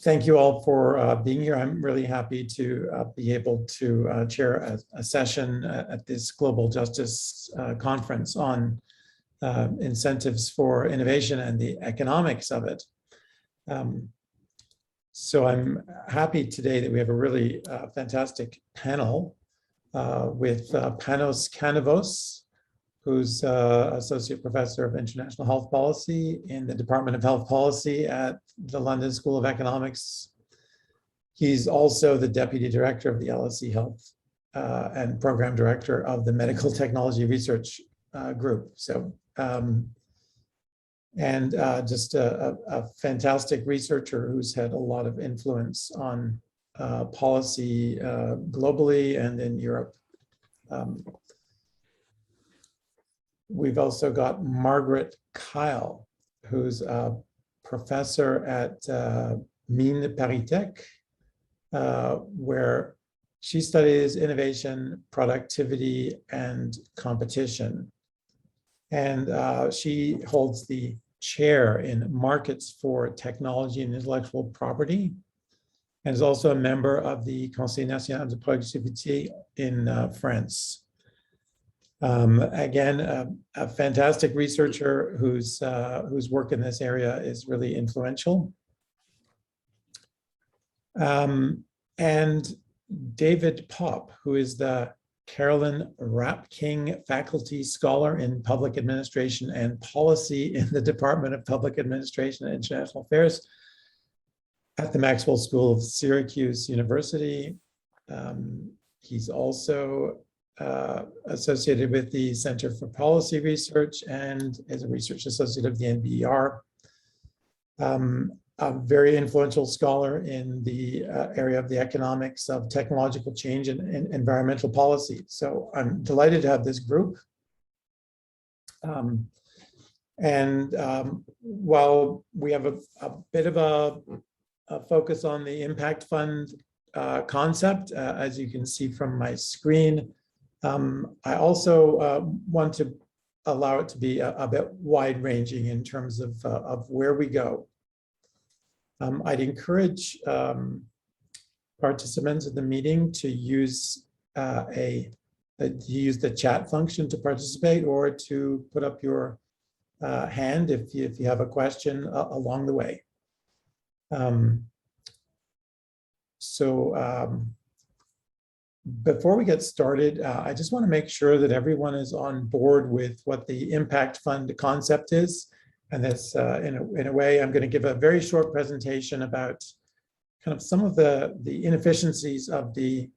Thank you all for being here. I'm really happy to be able to chair a session at this Global Justice Conference on incentives for innovation and the economics of it. So I'm happy today that we have a really fantastic panel with Panos Kanavos, who's Associate Professor of International Health Policy in the Department of Health Policy at the London School of Economics. He's also the Deputy Director of the LSE Health and Program Director of the Medical Technology Research Group. So, just a fantastic researcher who's had a lot of influence on policy globally and in Europe. We've also got Margaret Kyle, who's a professor at ParisTech, where she studies innovation, productivity, and competition. And she holds the chair in markets for technology and intellectual property, and is also a member of the Conseil National de Productivité in France. Again, a fantastic researcher whose work in this area is really influential. And David Popp, who is the Carolyn Rapp-King Faculty Scholar in Public Administration and Policy in the Department of Public Administration and International Affairs at the Maxwell School of Syracuse University. He's also associated with the Center for Policy Research and is a research associate of the NBER. A very influential scholar in the area of the economics of technological change and environmental policy. So I'm delighted to have this group. While we have a bit of a focus on the impact fund concept, as you can see from my screen, I also want to allow it to be a bit wide-ranging in terms of where we go. I'd encourage participants of the meeting to use the chat function to participate, or to put up your hand if you have a question along the way. Before we get started, I just want to make sure that everyone is on board with what the impact fund concept is. And this, in a way, I'm going to give a very short presentation about kind of some of the inefficiencies of the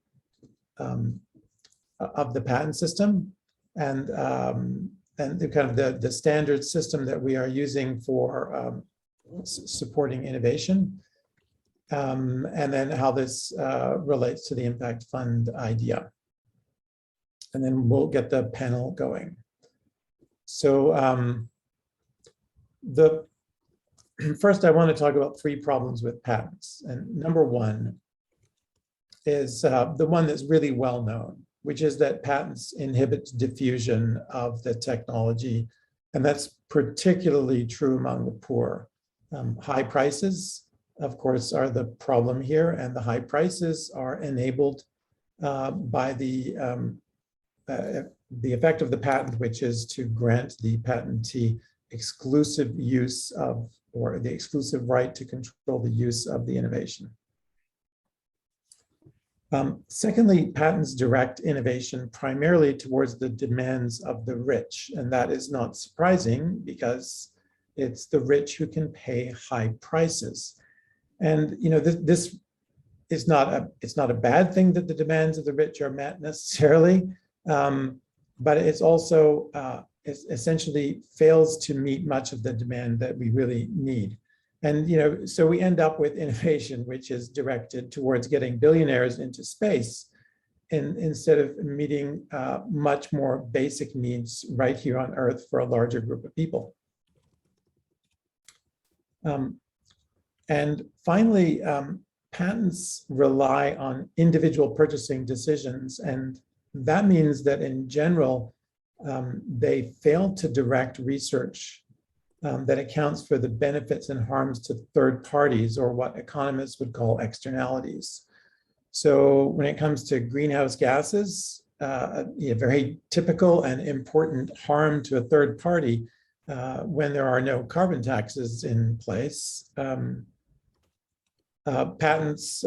patent system and the kind of the standard system that we are using for supporting innovation. And then how this relates to the impact fund idea. And then we'll get the panel going. So first I want to talk about three problems with patents. And number one is the one that's really well known, which is that patents inhibit diffusion of the technology. And that's particularly true among the poor. High prices, of course, are the problem here, and the high prices are enabled by the effect of the patent, which is to grant the patentee exclusive use of, or the exclusive right to control the use of the innovation. Secondly, patents direct innovation primarily towards the demands of the rich, and that is not surprising because it's the rich who can pay high prices. And this is it's not a bad thing that the demands of the rich are met necessarily, but it's also essentially fails to meet much of the demand that we really need. And so we end up with innovation which is directed towards getting billionaires into space instead of meeting much more basic needs right here on Earth for a larger group of people. And finally, patents rely on individual purchasing decisions, and that means that in general, they fail to direct research that accounts for the benefits and harms to third parties, or what economists would call externalities. So when it comes to greenhouse gases, a very typical and important harm to a third party when there are no carbon taxes in place, patents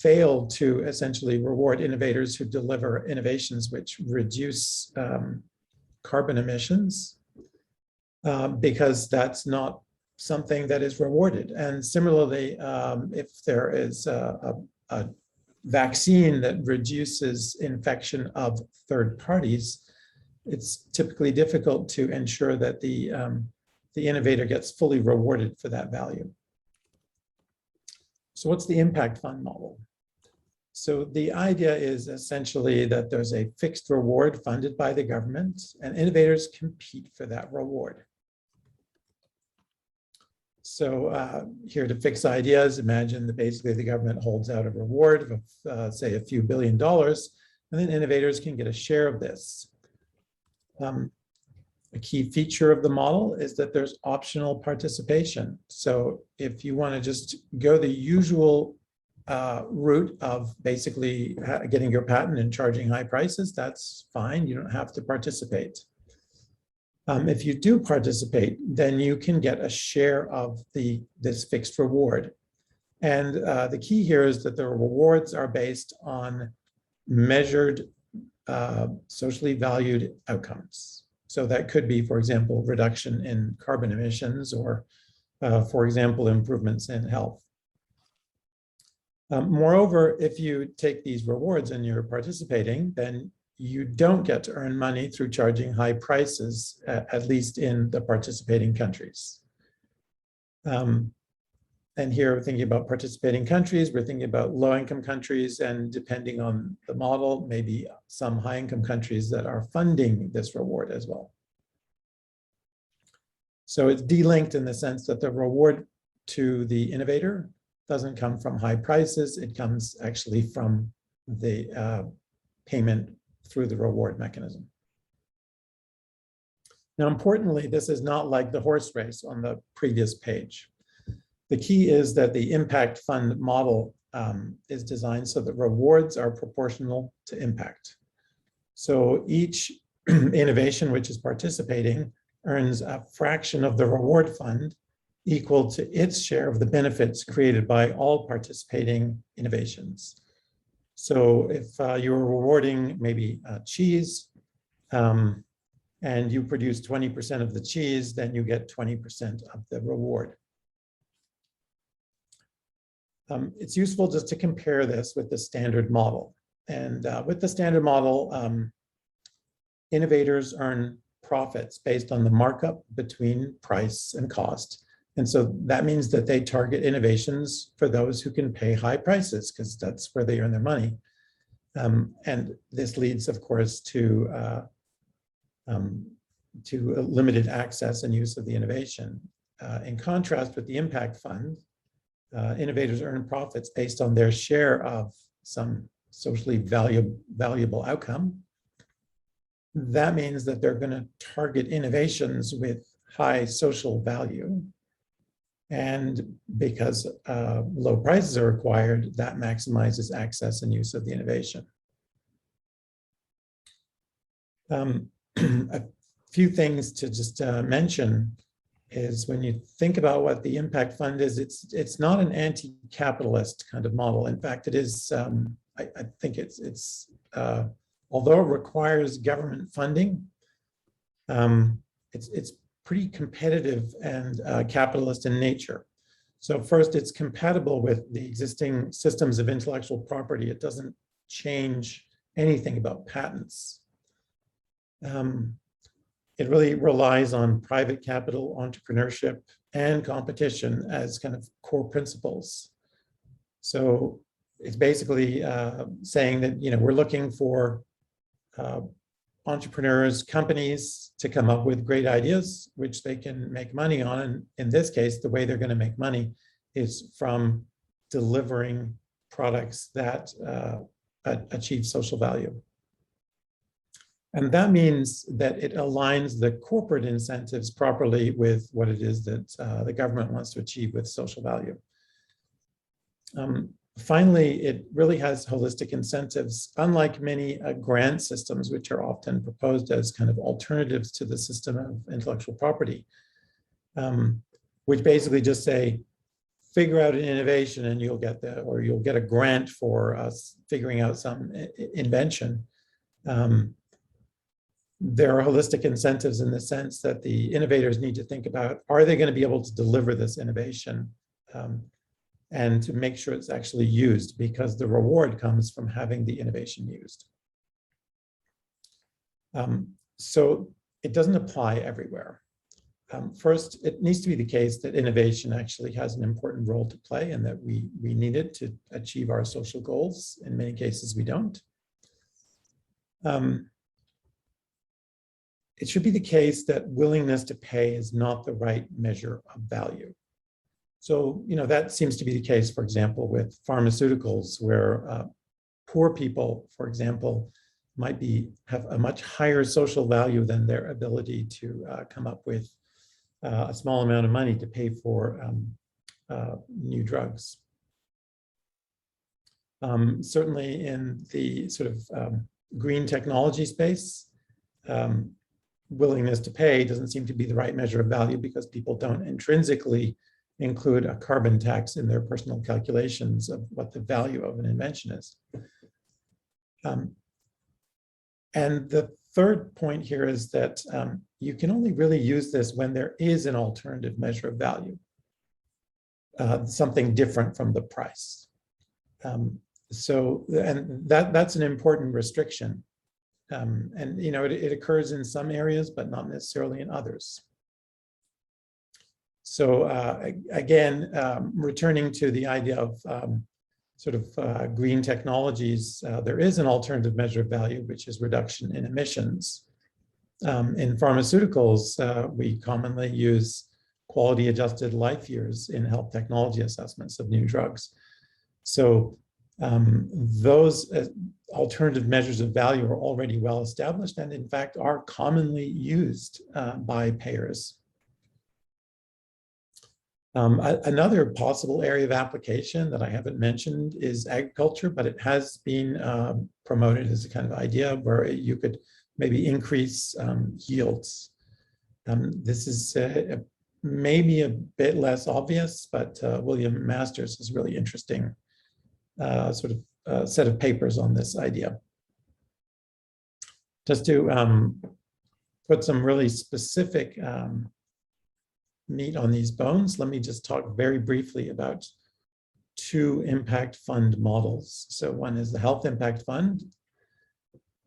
fail to essentially reward innovators who deliver innovations which reduce carbon emissions, because that's not something that is rewarded. And similarly, if there is a vaccine that reduces infection of third parties, it's typically difficult to ensure that the innovator gets fully rewarded for that value. So what's the impact fund model? So the idea is essentially that there's a fixed reward funded by the government, and innovators compete for that reward. So here to fix ideas, imagine that basically the government holds out a reward of, say, a few $1 billion, and then innovators can get a share of this. A key feature of the model is that there's optional participation. So if you want to just go the usual route of basically getting your patent and charging high prices, that's fine. You don't have to participate. If you do participate, then you can get a share of this fixed reward. And the key here is that the rewards are based on measured socially valued outcomes. So that could be, for example, reduction in carbon emissions, or, for example, improvements in health. Moreover, if you take these rewards and you're participating, then you don't get to earn money through charging high prices, at least in the participating countries. And here we're thinking about participating countries, we're thinking about low-income countries, and depending on the model, maybe some high-income countries that are funding this reward as well. So it's delinked in the sense that the reward to the innovator doesn't come from high prices, it comes actually from the payment through the reward mechanism. Now, importantly, this is not like the horse race on the previous page. The key is that the impact fund model is designed so that rewards are proportional to impact. So each innovation which is participating earns a fraction of the reward fund equal to its share of the benefits created by all participating innovations. So if you're rewarding maybe cheese, and you produce 20% of the cheese, then you get 20% of the reward. It's useful just to compare this with the standard model. And with the standard model, innovators earn profits based on the markup between price and cost. And so that means that they target innovations for those who can pay high prices, because that's where they earn their money. And this leads, of course, to limited access and use of the innovation. In contrast with the impact fund, innovators earn profits based on their share of some socially valuable outcome. That means that they're going to target innovations with high social value. And because low prices are required, that maximizes access and use of the innovation. A few things to just mention is when you think about what the impact fund is, it's not an anti-capitalist kind of model. In fact, it is, I think it's although it requires government funding, it's pretty competitive and capitalist in nature. So first, it's compatible with the existing systems of intellectual property. It doesn't change anything about patents. It really relies on private capital, entrepreneurship, and competition as kind of core principles. So it's basically saying that, you know, we're looking for entrepreneurs, companies to come up with great ideas, which they can make money on. And in this case, the way they're going to make money is from delivering products that achieve social value. And that means that it aligns the corporate incentives properly with what it is that the government wants to achieve with social value. Finally, it really has holistic incentives, unlike many grant systems, which are often proposed as kind of alternatives to the system of intellectual property, which basically just say, figure out an innovation and you'll get you'll get a grant for figuring out some invention. There are holistic incentives in the sense that the innovators need to think about, are they going to be able to deliver this innovation and to make sure it's actually used, because the reward comes from having the innovation used. So it doesn't apply everywhere. First, it needs to be the case that innovation actually has an important role to play and that we need it to achieve our social goals. In many cases, we don't. It should be the case that willingness to pay is not the right measure of value. So, that seems to be the case, for example, with pharmaceuticals, where poor people, for example, might have a much higher social value than their ability to come up with a small amount of money to pay for new drugs. Certainly in the sort of green technology space, willingness to pay doesn't seem to be the right measure of value because people don't intrinsically include a carbon tax in their personal calculations of what the value of an invention is. And the third point here is that you can only really use this when there is an alternative measure of value, something different from the price. And that's an important restriction. And it occurs in some areas, but not necessarily in others. So again, returning to the idea of green technologies, there is an alternative measure of value, which is reduction in emissions. In pharmaceuticals, we commonly use quality adjusted life years in health technology assessments of new drugs. So those alternative measures of value are already well established and in fact are commonly used by payers. Another possible area of application that I haven't mentioned is agriculture, but it has been promoted as a kind of idea where you could maybe increase yields. This is maybe a bit less obvious, but William Masters has really interesting set of papers on this idea. Just to put some really specific meat on these bones, let me just talk very briefly about two impact fund models. So one is the health impact fund.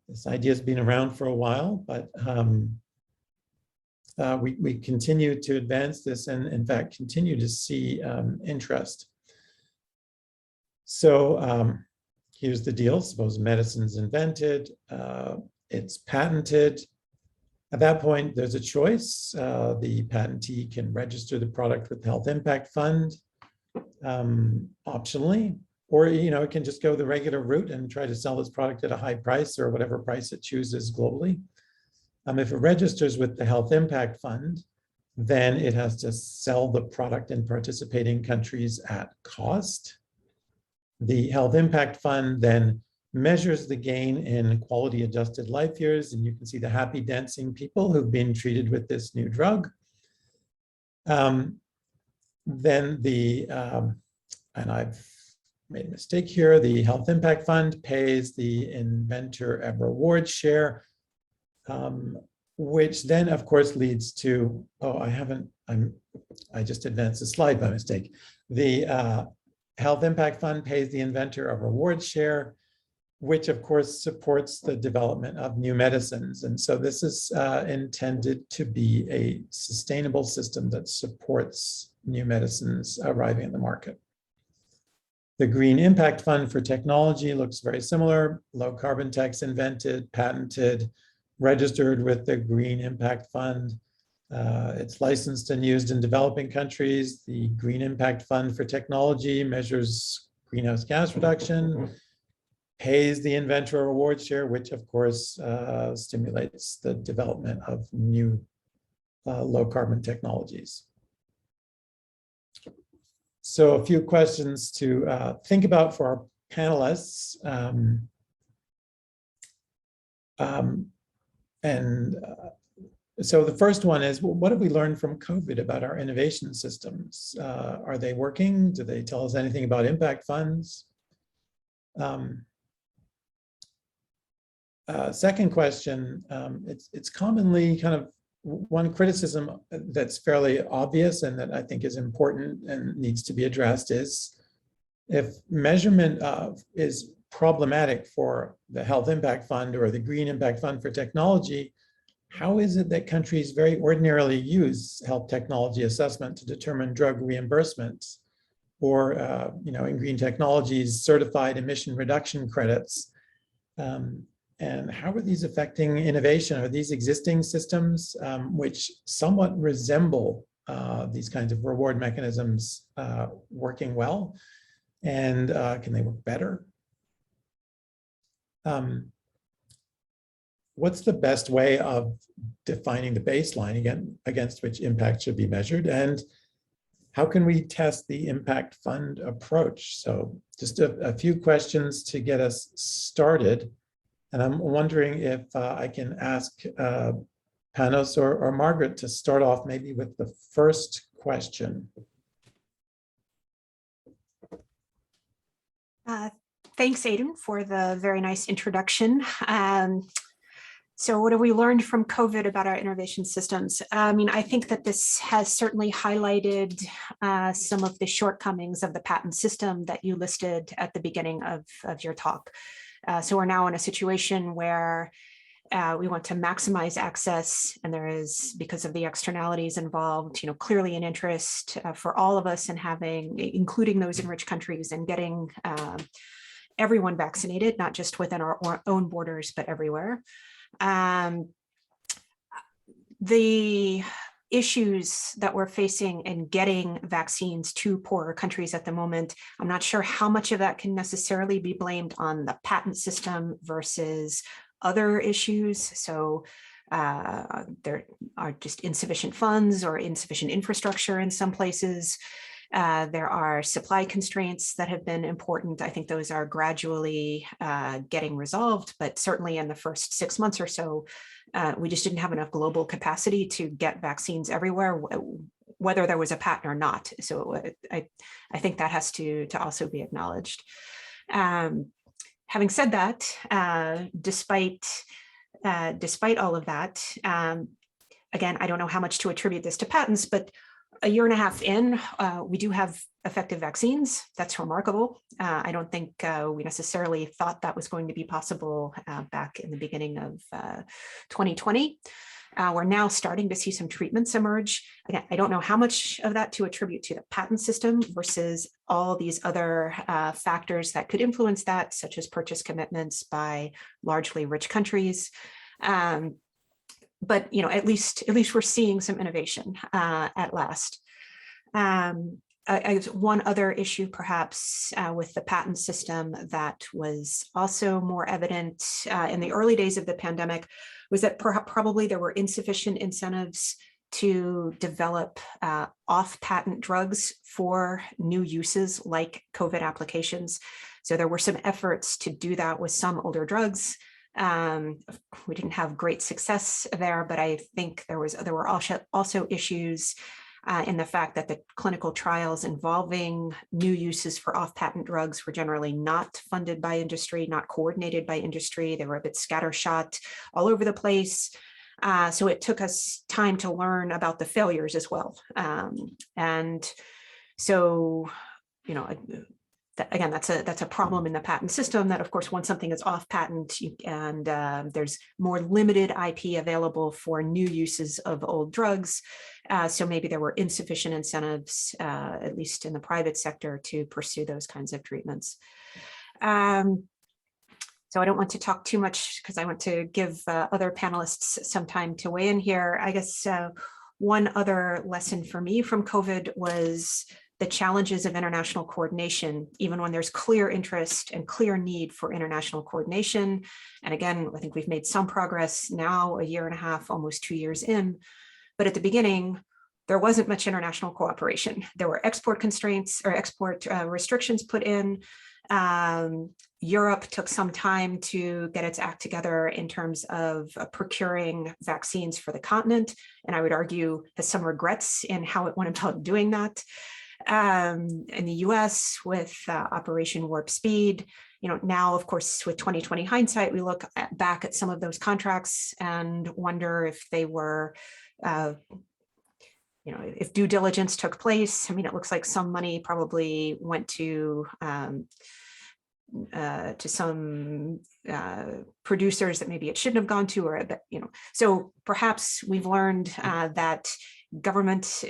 This idea has been around for a while, but we continue to advance this and in fact continue to see interest. So here's the deal. Suppose medicine's invented, it's patented. At that point, there's a choice. The patentee can register the product with the Health Impact Fund optionally, or it can just go the regular route and try to sell this product at a high price or whatever price it chooses globally. If it registers with the Health Impact Fund, then it has to sell the product in participating countries at cost. The Health Impact Fund then measures the gain in quality adjusted life years, and you can see the happy dancing people who've been treated with this new drug. Then and I've made a mistake here, the Health Impact Fund pays the inventor a reward share, which then of course leads to, I just advanced the slide by mistake. The Health Impact Fund pays the inventor a reward share, which of course supports the development of new medicines. And so this is intended to be a sustainable system that supports new medicines arriving in the market. The Green Impact Fund for technology looks very similar. Low carbon tech's invented, patented, registered with the Green Impact Fund. It's licensed and used in developing countries. The Green Impact Fund for technology measures greenhouse gas reduction. pays the inventor award share, which of course stimulates the development of new low carbon technologies. So a few questions to think about for our panelists. So the first one is, well, what have we learned from COVID about our innovation systems? Are they working? Do they tell us anything about impact funds? Second question, it's commonly kind of one criticism that's fairly obvious and that I think is important and needs to be addressed is if measurement is problematic for the Health Impact Fund or the Green Impact Fund for technology, how is it that countries very ordinarily use health technology assessment to determine drug reimbursement or, in green technologies, certified emission reduction credits? And how are these affecting innovation? Are these existing systems which somewhat resemble these kinds of reward mechanisms working well? And can they work better? What's the best way of defining the baseline against which impact should be measured? And how can we test the impact fund approach? So just a few questions to get us started. And I'm wondering if I can ask Panos or Margaret to start off maybe with the first question. Thanks, Aidan, for the very nice introduction. So what have we learned from COVID about our innovation systems? I mean, I think that this has certainly highlighted some of the shortcomings of the patent system that you listed at the beginning of your talk. So we're now in a situation where we want to maximize access, and there is, because of the externalities involved, clearly an interest for all of us in having, including those in rich countries, and getting everyone vaccinated, not just within our own borders, but everywhere. The issues that we're facing in getting vaccines to poorer countries at the moment, I'm not sure how much of that can necessarily be blamed on the patent system versus other issues. So there are just insufficient funds or insufficient infrastructure in some places. There are supply constraints that have been important. I think those are gradually getting resolved, but certainly in the first 6 months or so, we just didn't have enough global capacity to get vaccines everywhere, whether there was a patent or not. So I think that has to also be acknowledged. Having said that, despite all of that, again, I don't know how much to attribute this to patents, but a year and a half in, we do have effective vaccines. That's remarkable. I don't think we necessarily thought that was going to be possible back in the beginning of 2020. We're now starting to see some treatments emerge. Again, I don't know how much of that to attribute to the patent system versus all these other factors that could influence that, such as purchase commitments by largely rich countries. But at least we're seeing some innovation at last. One other issue, perhaps, with the patent system that was also more evident in the early days of the pandemic was that probably there were insufficient incentives to develop off-patent drugs for new uses like COVID applications. So there were some efforts to do that with some older drugs. We didn't have great success there, but I think there were also issues in the fact that the clinical trials involving new uses for off-patent drugs were generally not funded by industry, not coordinated by industry. They were a bit scattershot all over the place. So it took us time to learn about the failures as well. And so, again, that's a problem in the patent system, that of course, once something is off patent and there's more limited IP available for new uses of old drugs. So maybe there were insufficient incentives, at least in the private sector, to pursue those kinds of treatments. So I don't want to talk too much because I want to give other panelists some time to weigh in here. I guess one other lesson for me from COVID was the challenges of international coordination, even when there's clear interest and clear need for international coordination. And again, I think we've made some progress now, a year and a half, almost 2 years in. But at the beginning, there wasn't much international cooperation. There were export constraints or export restrictions put in. Europe took some time to get its act together in terms of procuring vaccines for the continent, and I would argue has some regrets in how it went about doing that. In the US with Operation Warp Speed, now, of course, with 2020 hindsight, we look back at some of those contracts and wonder if they were if due diligence took place. I mean, it looks like some money probably went to some producers that maybe it shouldn't have gone to, or so perhaps we've learned that government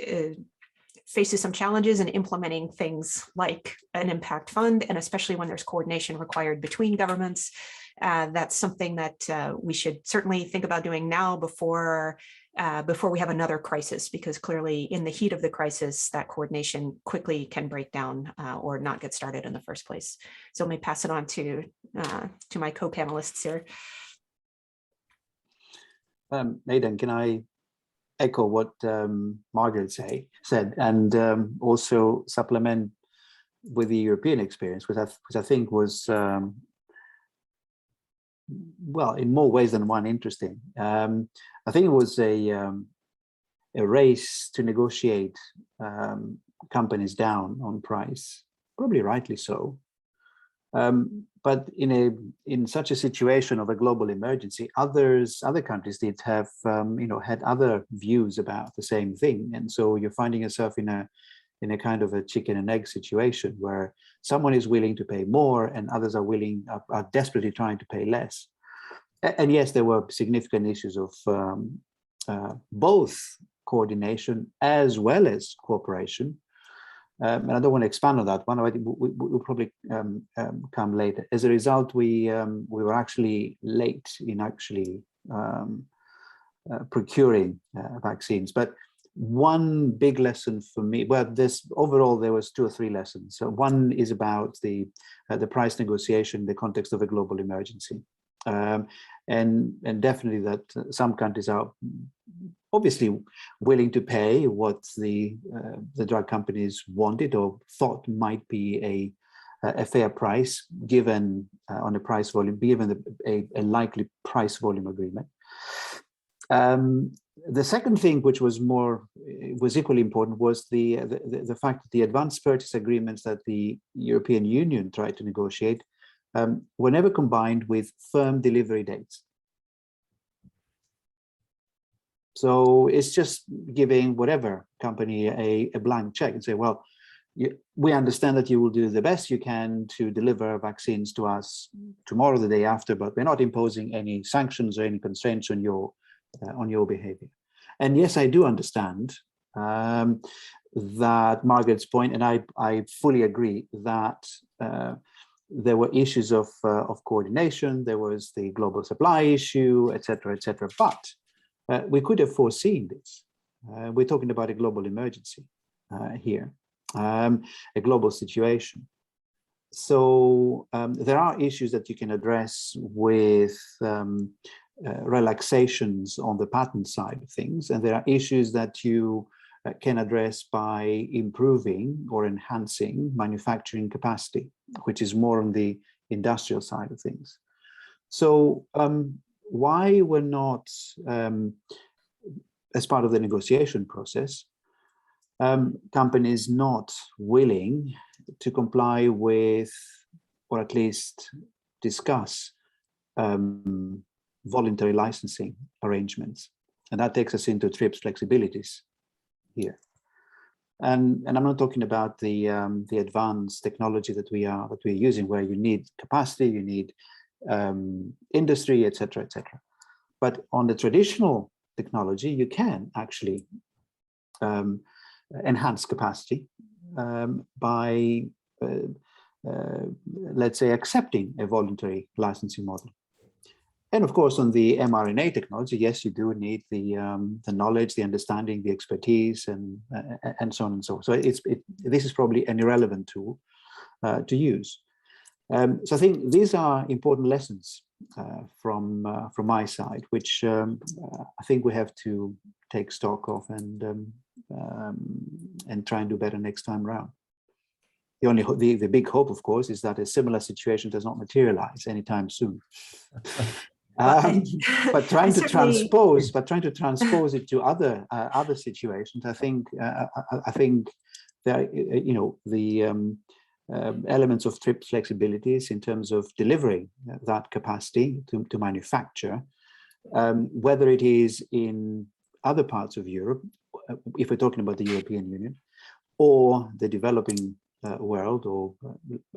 faces some challenges in implementing things like an impact fund, and especially when there's coordination required between governments. That's something that we should certainly think about doing now before we have another crisis, because clearly in the heat of the crisis, that coordination quickly can break down or not get started in the first place. So let me pass it on to my co-panelists here. Aidan, can I echo what Margaret said, and also supplement with the European experience, which I think was, well, in more ways than one, interesting. I think it was a race to negotiate companies down on price, probably rightly so. But in such a situation of a global emergency, other countries did have had other views about the same thing, and so you're finding yourself in a kind of a chicken and egg situation where someone is willing to pay more and others are desperately trying to pay less. And yes, there were significant issues of both coordination as well as cooperation. And I don't want to expand on that one. We'll probably come later. As a result, we were actually late in procuring vaccines. But one big lesson for me, well, overall there was 2 or 3 lessons. So one is about the price negotiation in the context of a global emergency, and definitely that some countries are obviously willing to pay what the drug companies wanted or thought might be a fair price, given on a price volume, given a likely price volume agreement. The second thing, which was equally important, was the fact that the advance purchase agreements that the European Union tried to negotiate were never combined with firm delivery dates. So it's just giving whatever company a blank check and say, well, we understand that you will do the best you can to deliver vaccines to us tomorrow, the day after, but we're not imposing any sanctions or any constraints on your behavior. And yes, I do understand that Margaret's point, and I fully agree that there were issues of coordination, there was the global supply issue, etc., but we could have foreseen this. We're talking about a global emergency here, a global situation. So there are issues that you can address with relaxations on the patent side of things, and there are issues that you can address by improving or enhancing manufacturing capacity, which is more on the industrial side of things. So why were not, as part of the negotiation process, companies not willing to comply with, or at least discuss, voluntary licensing arrangements? And that takes us into TRIPS flexibilities here. And I'm not talking about the advanced technology that we're using, where you need capacity, you need industry, etc., but on the traditional technology, you can actually enhance capacity by let's say accepting a voluntary licensing model. And of course, on the mRNA technology, yes, you do need the knowledge, the understanding, the expertise, and so on and so on. So this is probably an irrelevant tool to use. So I think these are important lessons from my side, which I think we have to take stock of and try and do better next time around. The big hope, of course, is that a similar situation does not materialize anytime soon. But trying to transpose it to other situations, I think that the elements of TRIPS flexibilities in terms of delivering that capacity to manufacture, whether it is in other parts of Europe, if we're talking about the European Union, or the developing world, or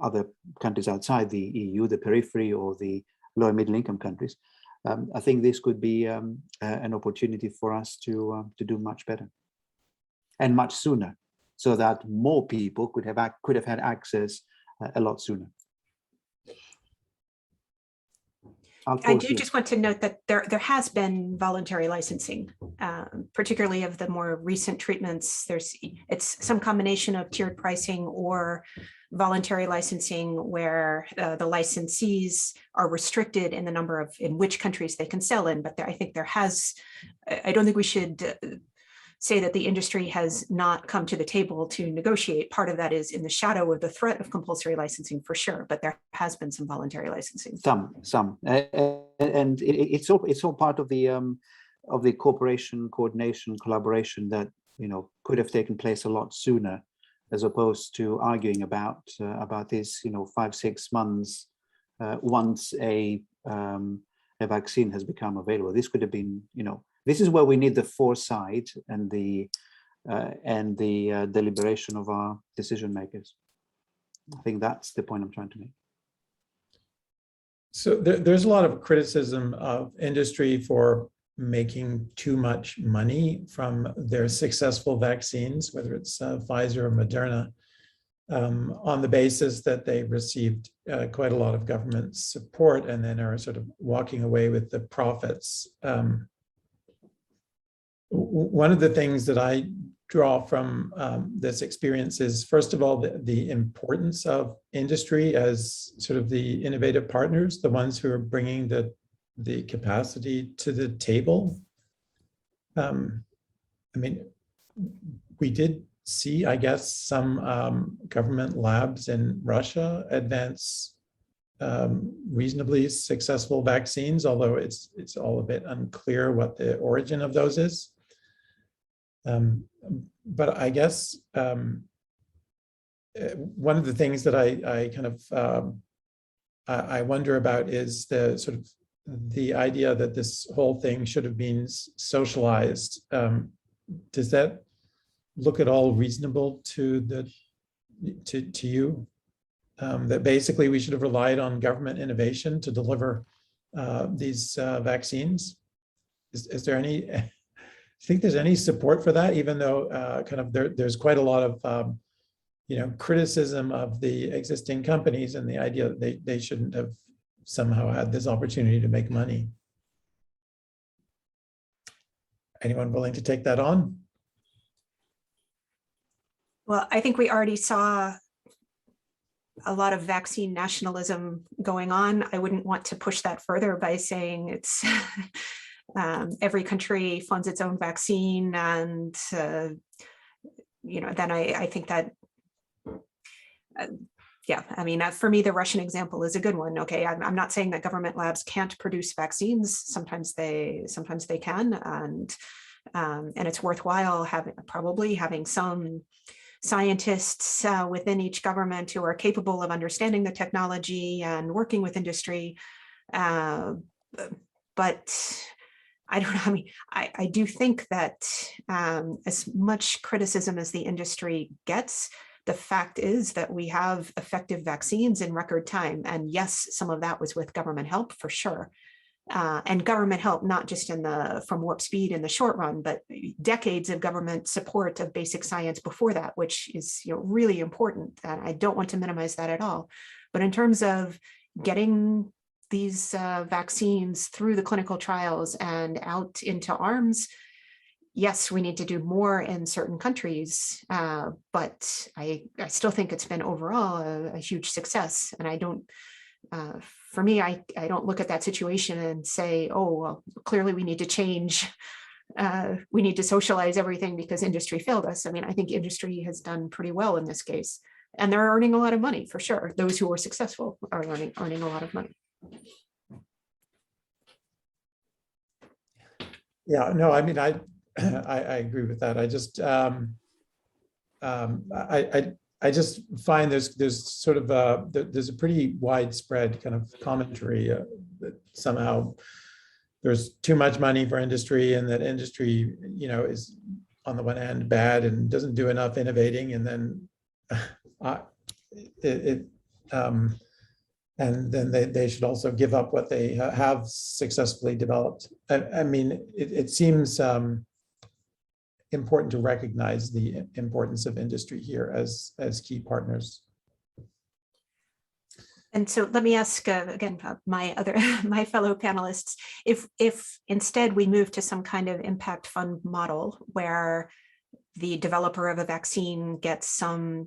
other countries outside the EU, the periphery, or the low and middle income countries, I think this could be an opportunity for us to do much better and much sooner, so that more people could have had access a lot sooner. I do just want to note that there has been voluntary licensing, particularly of the more recent treatments. It's some combination of tiered pricing or voluntary licensing, where the licensees are restricted in the number in which countries they can sell in. But I think I don't think we should say that the industry has not come to the table to negotiate. Part of that is in the shadow of the threat of compulsory licensing, for sure, but there has been some voluntary licensing. Some, and it's all part of the cooperation, coordination, collaboration that could have taken place a lot sooner, as opposed to arguing about this 5-6 months once a vaccine has become available. This could have been this is where we need the foresight and the deliberation of our decision makers. I think that's the point I'm trying to make. So there's a lot of criticism of industry for making too much money from their successful vaccines, whether it's Pfizer or Moderna, on the basis that they received quite a lot of government support and then are sort of walking away with the profits. One of the things that I draw from this experience is, first of all, the importance of industry as sort of the innovative partners, the ones who are bringing the capacity to the table. I mean, we did see, I guess, some government labs in Russia advance reasonably successful vaccines, although it's all a bit unclear what the origin of those is. But I guess one of the things that I kind of I wonder about is the sort of the idea that this whole thing should have been socialized. Does that look at all reasonable to you? That basically we should have relied on government innovation to deliver these vaccines? Is there any? I think there's any support for that, even though kind of there's quite a lot of criticism of the existing companies and the idea that they shouldn't have somehow had this opportunity to make money. Anyone willing to take that on? Well, I think we already saw a lot of vaccine nationalism going on. I wouldn't want to push that further by saying it's every country funds its own vaccine, and then I think that yeah, I mean, for me, the Russian example is a good one. Okay, I'm not saying that government labs can't produce vaccines. Sometimes they can, and it's worthwhile probably having some scientists within each government who are capable of understanding the technology and working with industry. But I don't know. I mean, I do think that as much criticism as the industry gets, the fact is that we have effective vaccines in record time. And yes, some of that was with government help for sure. And government help, not just from warp speed in the short run, but decades of government support of basic science before that, which is really important. And I don't want to minimize that at all. But in terms of getting these vaccines through the clinical trials and out into arms, yes, we need to do more in certain countries, but I still think it's been overall a huge success. And I don't, for me, I don't look at that situation and say, oh, well, clearly we need to change. We need to socialize everything because industry failed us. I mean, I think industry has done pretty well in this case, and they're earning a lot of money for sure. Those who were successful are earning a lot of money. Yeah, no, I mean, I agree with that. I just I just find there's sort of there's a pretty widespread kind of commentary that somehow there's too much money for industry, and that industry, you know, is on the one hand bad and doesn't do enough innovating, and then and then they should also give up what they have successfully developed. I mean, it seems important to recognize the importance of industry here as key partners. And so let me ask again, my fellow panelists, if instead we move to some kind of impact fund model where the developer of a vaccine gets some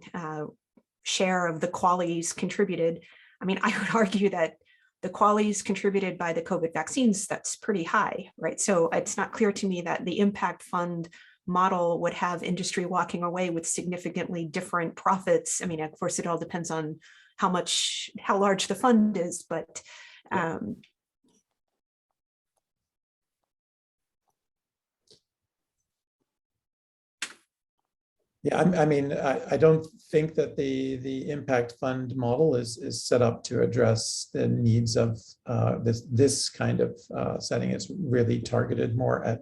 share of the qualities contributed. I mean, I would argue that the qualities contributed by the COVID vaccines, that's pretty high, right? So it's not clear to me that the impact fund model would have industry walking away with significantly different profits. I mean, of course, it all depends on how large the fund is, but yeah, I mean, I don't think that the impact fund model is set up to address the needs of this kind of setting. It's really targeted more at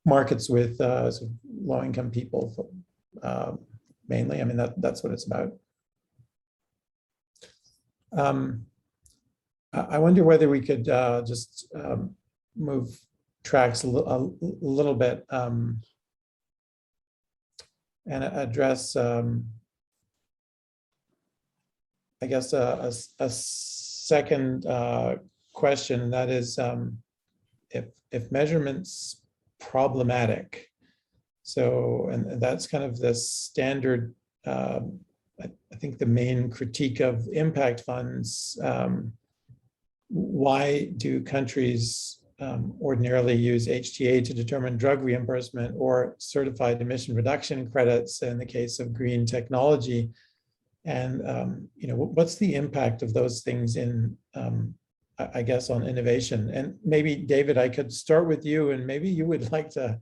markets with sort of low-income people, mainly. I mean, that's what it's about. I wonder whether we could just move tracks a little bit and address, I guess, a second question, and that is if measurement's problematic. So, and that's kind of the standard, I think the main critique of impact funds. Why do countries ordinarily use HTA to determine drug reimbursement or certified emission reduction credits in the case of green technology? And you know, what's the impact of those things in, I guess, on innovation? And maybe, David, I could start with you, and maybe you would like to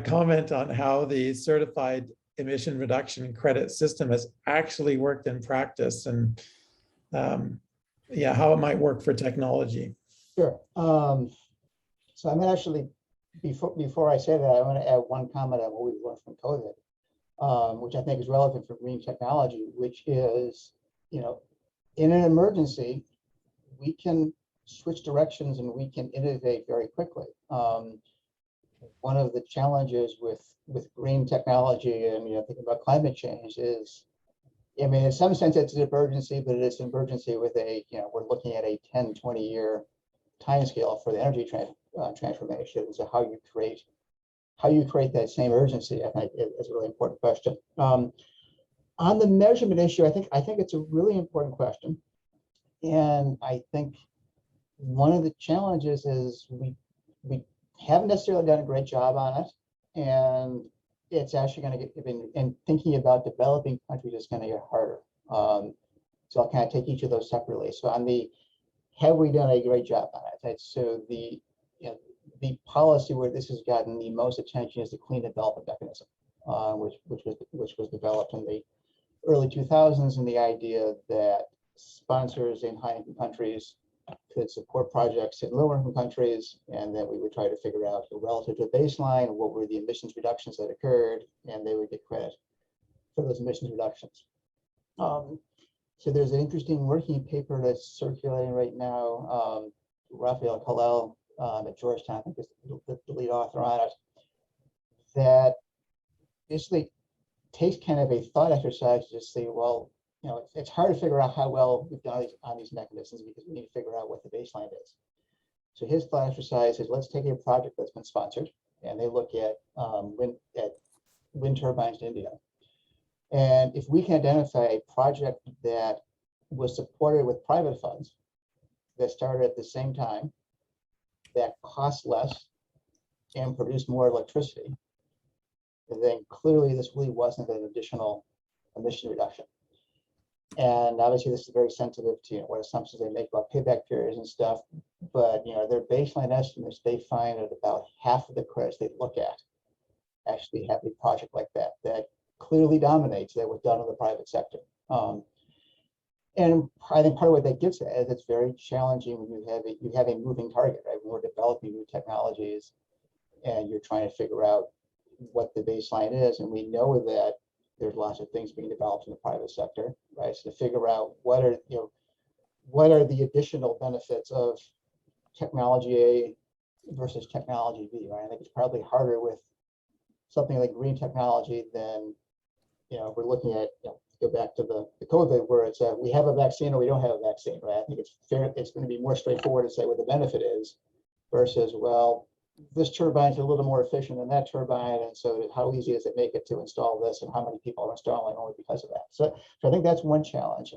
comment on how the certified emission reduction credit system has actually worked in practice, and yeah, how it might work for technology. Sure. So I'm actually, before I say that, I want to add one comment on what we've learned from COVID, which I think is relevant for green technology, which is, you know, in an emergency, we can switch directions and we can innovate very quickly. One of the challenges with green technology and, you know, thinking about climate change is, I mean, in some sense it's an emergency, but it is an emergency with a, you know, we're looking at a 10, 20-year timescale for the energy transformation. So how you create that same urgency, I think, is a really important question. On the measurement issue, I think it's a really important question, and I think one of the challenges is we haven't necessarily done a great job on it, and it's actually going to get, and thinking about developing countries is going to get harder. So I'll kind of take each of those separately. So on the, have we done a great job on it? Right? So the, you know, the policy where this has gotten the most attention is the Clean Development Mechanism, which was developed in the early 2000s, and the idea that sponsors in high-income countries could support projects in lower-income countries, and then we would try to figure out, relative to baseline, what were the emissions reductions that occurred, and they would get credit for those emissions reductions. So there's an interesting working paper that's circulating right now. Raphael Hillel at Georgetown, I think, is the lead author on it, that basically takes kind of a thought exercise to say, well, it's hard to figure out how well we've done on these mechanisms because we need to figure out what the baseline is. So his thought exercise is, let's take a project that's been sponsored, and they look at wind turbines in India. And if we can identify a project that was supported with private funds that started at the same time, that cost less and produced more electricity, then clearly this really wasn't an additional emission reduction. And obviously this is very sensitive to what assumptions they make about payback periods and stuff, but their baseline estimates, they find that about half of the credits they look at actually have a project like that clearly dominates that was done in the private sector. And I think part of what that gets at is it's very challenging when you have a moving target, right? When we're developing new technologies and you're trying to figure out what the baseline is, and we know that there's lots of things being developed in the private sector, right? So to figure out what are the additional benefits of technology A versus technology B, right? I think it's probably harder with something like green technology than, we're looking at, go back to the COVID, where it's we have a vaccine or we don't have a vaccine, right? I think it's fair. It's going to be more straightforward to say what the benefit is versus, well, this turbine is a little more efficient than that turbine, and so how easy does it make it to install this, and how many people are installing only because of that? So I think that's one challenge.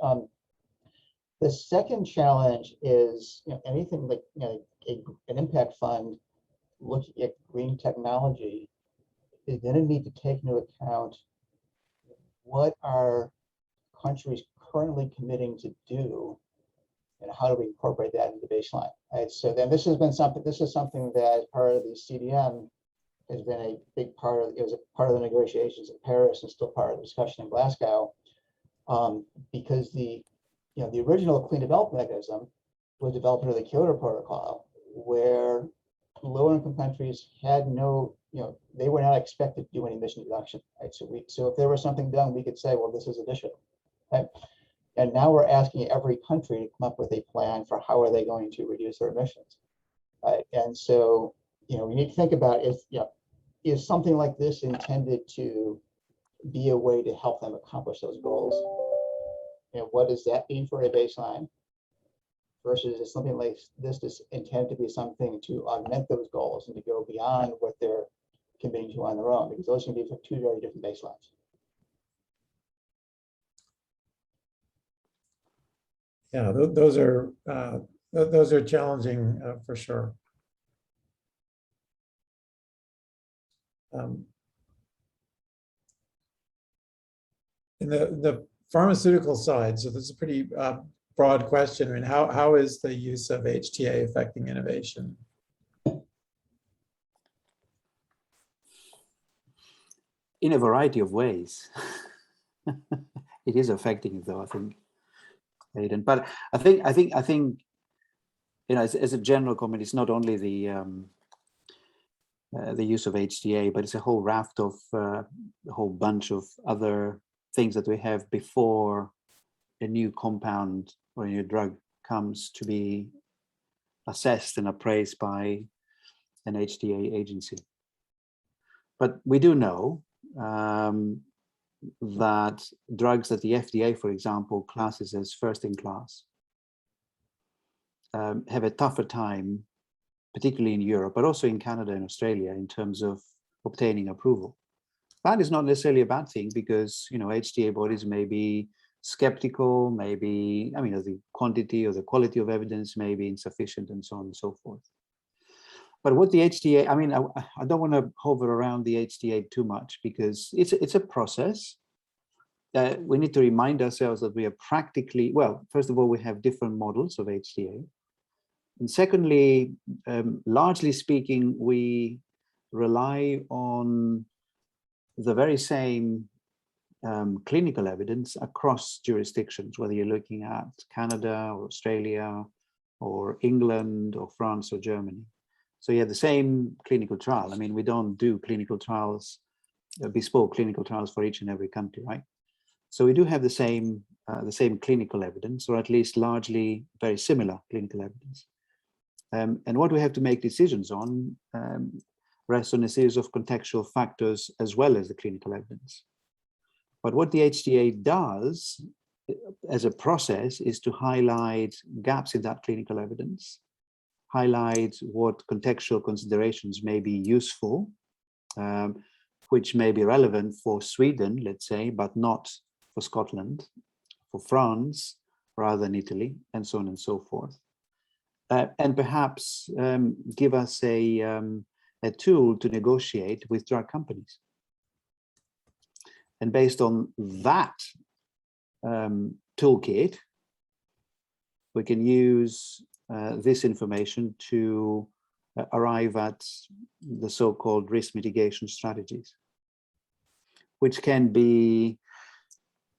The second challenge is anything like an impact fund looking at green technology is going to need to take into account what are countries currently committing to do, and how do we incorporate that into the baseline? Right? So then this is something that as part of the CDM has been a big part of. It was a part of the negotiations in Paris and still part of the discussion in Glasgow, because the original clean development mechanism was developed under the Kyoto Protocol, where low-income countries had no, they were not expected to do any emission reduction. Right? So if there was something done, we could say, well, this is additional. Right? And now we're asking every country to come up with a plan for how are they going to reduce their emissions. Right? And so, we need to think about is something like this intended to be a way to help them accomplish those goals? What does that mean for a baseline? Versus is something like this is intended to be something to augment those goals and to go beyond what they're committing to on their own, because those can be two very different baselines. Yeah, those are challenging for sure. In the pharmaceutical side, so this is a pretty broad question. I mean, how is the use of HTA affecting innovation? In a variety of ways. It is affecting it, though, I think, Aidan. But I think as a general comment, it's not only the use of HTA, but it's a whole raft of a whole bunch of other things that we have before a new compound or a new drug comes to be assessed and appraised by an HTA agency. But we do know that drugs that the FDA, for example, classes as first in class, have a tougher time, particularly in Europe, but also in Canada and Australia, in terms of obtaining approval. That is not necessarily a bad thing, because HTA bodies may be skeptical, maybe, the quantity or the quality of evidence may be insufficient, and so on and so forth. But what the HTA, I don't want to hover around the HTA too much, because it's a process. We need to remind ourselves that we are practically, well, first of all, we have different models of HTA. And secondly, largely speaking, we rely on the very same clinical evidence across jurisdictions, whether you're looking at Canada or Australia or England or France or Germany. So you have the same clinical trial. We don't do clinical trials, bespoke clinical trials for each and every country, right? So we do have the same clinical evidence, or at least largely very similar clinical evidence. And what we have to make decisions on rests on a series of contextual factors as well as the clinical evidence. But what the HTA does as a process is to highlight gaps in that clinical evidence, highlight what contextual considerations may be useful, which may be relevant for Sweden, let's say, but not for Scotland, for France, rather than Italy, and so on and so forth. And perhaps give us a tool to negotiate with drug companies. And based on that toolkit, we can use this information to arrive at the so-called risk mitigation strategies, which can be,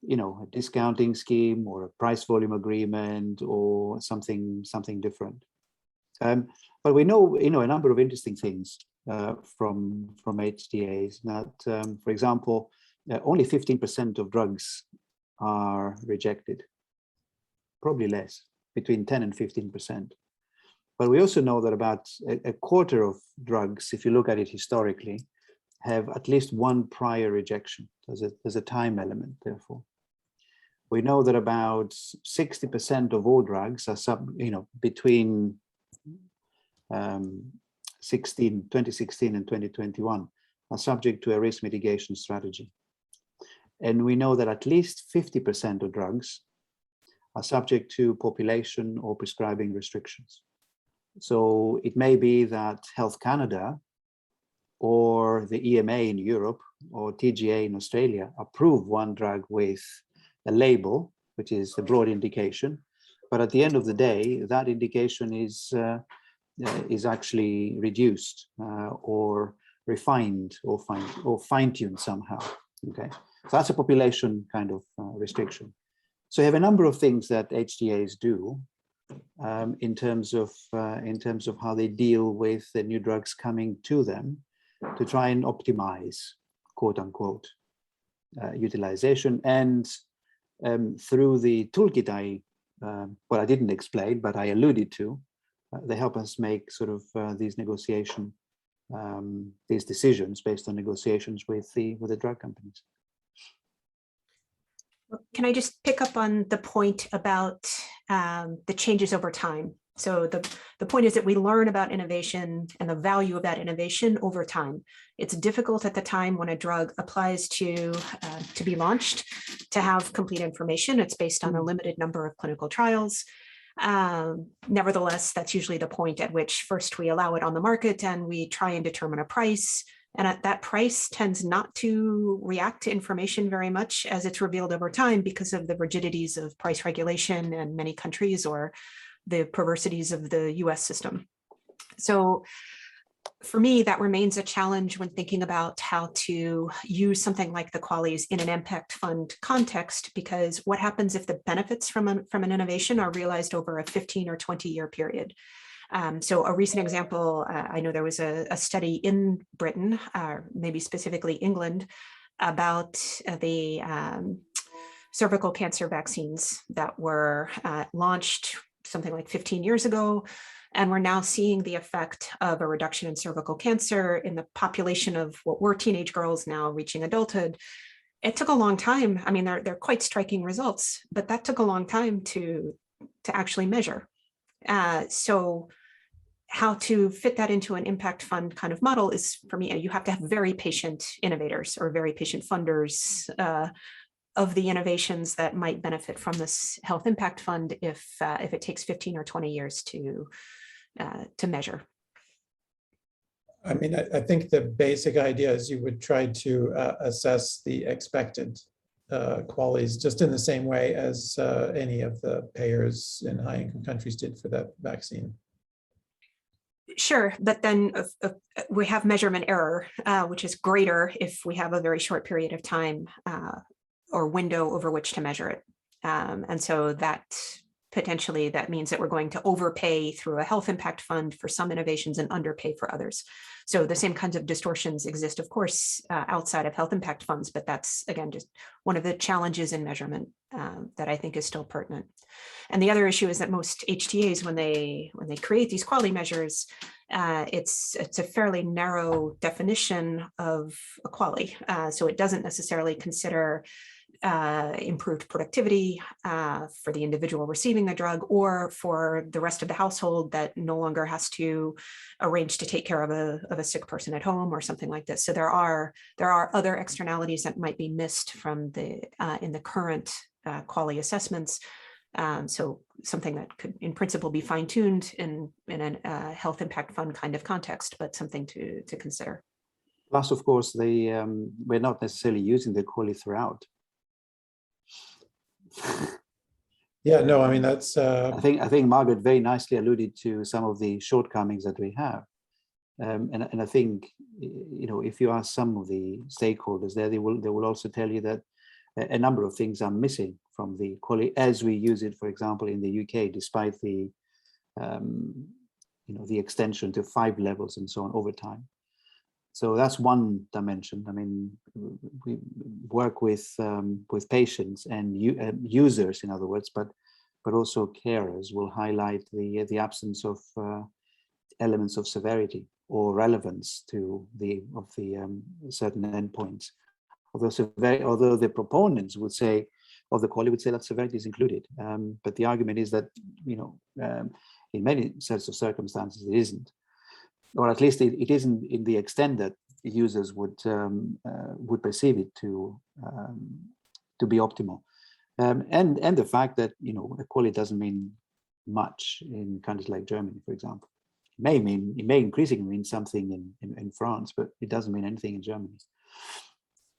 you know, a discounting scheme or a price volume agreement or something different. But we know, you know, a number of interesting things from HTAs that, for example, only 15% of drugs are rejected, probably less, between 10 and 15%. But we also know that about a quarter of drugs, if you look at it historically, have at least one prior rejection. There's a time element, therefore. We know that about 60% of all drugs are between 2016 and 2021 are subject to a risk mitigation strategy. And we know that at least 50% of drugs are subject to population or prescribing restrictions. So it may be that Health Canada or the EMA in Europe or TGA in Australia approve one drug with a label, which is a broad indication, but at the end of the day, that indication is actually reduced or refined or fine-tuned somehow. Okay, so that's a population kind of restriction. So you have a number of things that HTAs do in terms of how they deal with the new drugs coming to them to try and optimize, quote unquote, utilization. And through the toolkit I didn't explain, but I alluded to, they help us make sort of these decisions based on negotiations with the drug companies. Can I just pick up on the point about the changes over time? So the point is that we learn about innovation and the value of that innovation over time. It's difficult at the time when a drug applies to be launched to have complete information. It's based on a limited number of clinical trials. Nevertheless, that's usually the point at which first we allow it on the market and we try and determine a price. And at that price tends not to react to information very much as it's revealed over time because of the rigidities of price regulation in many countries or the perversities of the US system. So for me, that remains a challenge when thinking about how to use something like the QALYs in an impact fund context, because what happens if the benefits from an innovation are realized over a 15 or 20-year period? So a recent example, I know there was a study in Britain, maybe specifically England, about the cervical cancer vaccines that were launched something like 15 years ago. And we're now seeing the effect of a reduction in cervical cancer in the population of what were teenage girls now reaching adulthood. It took a long time. I mean, they're quite striking results, but that took a long time to actually measure. So how to fit that into an impact fund kind of model is, for me, you have to have very patient innovators or very patient funders of the innovations that might benefit from this health impact fund if it takes 15 or 20 years to measure. I mean, I think the basic idea is you would try to assess the expected QALYs just in the same way as any of the payers in high-income countries did for that vaccine. Sure, but then we have measurement error, which is greater if we have a very short period of time or window over which to measure it. And so that potentially that means that we're going to overpay through a health impact fund for some innovations and underpay for others. So the same kinds of distortions exist, of course, outside of health impact funds, but that's, again, just one of the challenges in measurement that I think is still pertinent. And the other issue is that most HTAs, when they create these quality measures, it's a fairly narrow definition of a quality. So it doesn't necessarily consider improved productivity for the individual receiving the drug, or for the rest of the household that no longer has to arrange to take care of a sick person at home or something like this. So there are other externalities that might be missed from the in the current quality assessments. So something that could in principle be fine-tuned in a health impact fund kind of context, but something to consider. Plus, of course, we're not necessarily using the quality throughout. Yeah, no, I mean, that's I think Margaret very nicely alluded to some of the shortcomings that we have, and I think, you know, if you ask some of the stakeholders there, they will also tell you that a number of things are missing from the quality as we use it, for example, in the UK, despite the you know, the extension to 5 levels and so on over time. So that's one dimension. I mean, we work with patients and users, in other words, but also carers will highlight the absence of elements of severity or relevance to the certain endpoints. Although the proponents would say, or the quality would say that severity is included, but the argument is that, you know, in many sets of circumstances it isn't, or at least it isn't in the extent that users would perceive it to be optimal, and the fact that, you know, equality doesn't mean much in countries like Germany, for example. It may increasingly mean something in France, but it doesn't mean anything in Germany.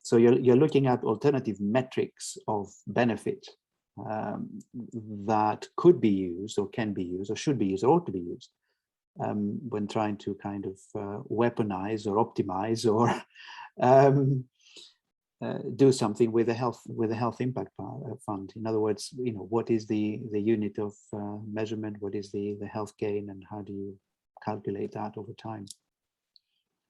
So you're looking at alternative metrics of benefit that could be used, or can be used, or should be used, or ought to be used when trying to kind of weaponize or optimize or do something with a health impact fund. In other words, you know, what is the unit of measurement? What is the health gain, and how do you calculate that over time?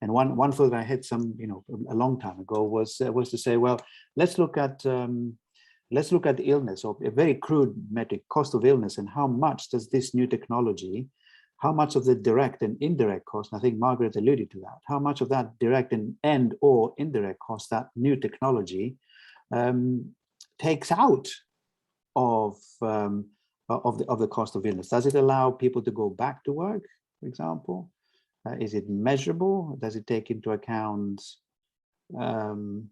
And one thought I had a long time ago was to say, well, let's look at illness, or a very crude metric, cost of illness, and how much does this new technology, how much of the direct and indirect cost, and I think Margaret alluded to that, how much of that direct and or indirect cost that new technology takes out of the cost of illness? Does it allow people to go back to work, for example? Is it measurable? Does it take into account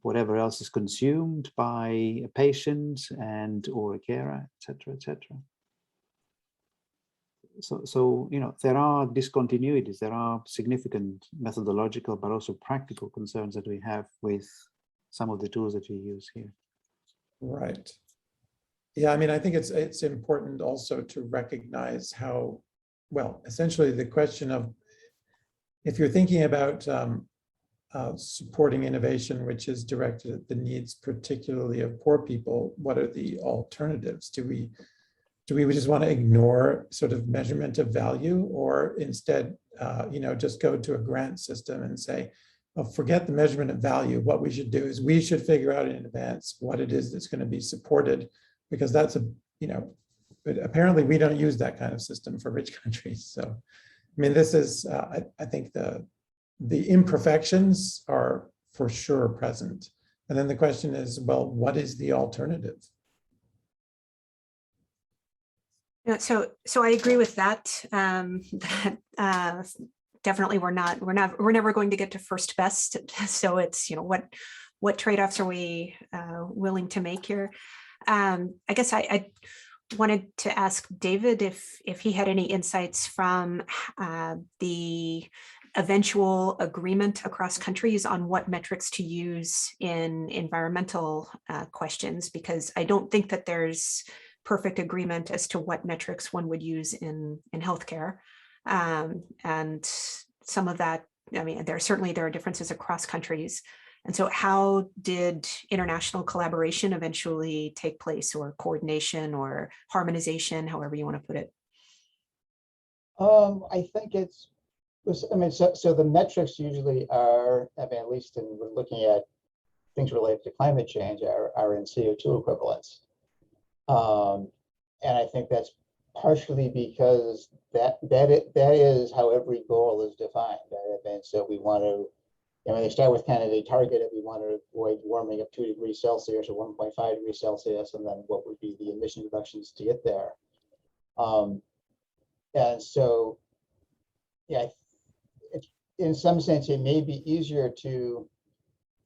whatever else is consumed by a patient and or a carer, etc., etc.? So you know, there are discontinuities, there are significant methodological but also practical concerns that we have with some of the tools that we use here. right. Yeah, I mean, I think it's important also to recognize how, well, essentially the question of, if you're thinking about supporting innovation, which is directed at the needs, particularly of poor people, what are the alternatives? Do we just want to ignore sort of measurement of value, or instead, you know, just go to a grant system and say, well, forget the measurement of value. What we should do is we should figure out in advance what it is that's going to be supported, because that's you know, but apparently we don't use that kind of system for rich countries. So, I mean, this is, I think the imperfections are for sure present. And then the question is, well, what is the alternative? Yeah, so I agree with that. Definitely, we're never going to get to first best. So it's, you know, what trade-offs are we willing to make here? I guess I wanted to ask David if he had any insights from the eventual agreement across countries on what metrics to use in environmental questions, because I don't think that there's perfect agreement as to what metrics one would use in healthcare. And some of that, I mean, there are differences across countries. And so how did international collaboration eventually take place, or coordination or harmonization, however you want to put it? I think so the metrics usually are, I mean, at least we're looking at things related to climate change, are in CO2 equivalents. And I think that's partially because that is how every goal is defined. Right? And so we want to And when they start with kind of a target of we want to avoid warming of 2 degrees Celsius or 1.5 degrees Celsius, and then what would be the emission reductions to get there. And so, yeah, in some sense, it may be easier to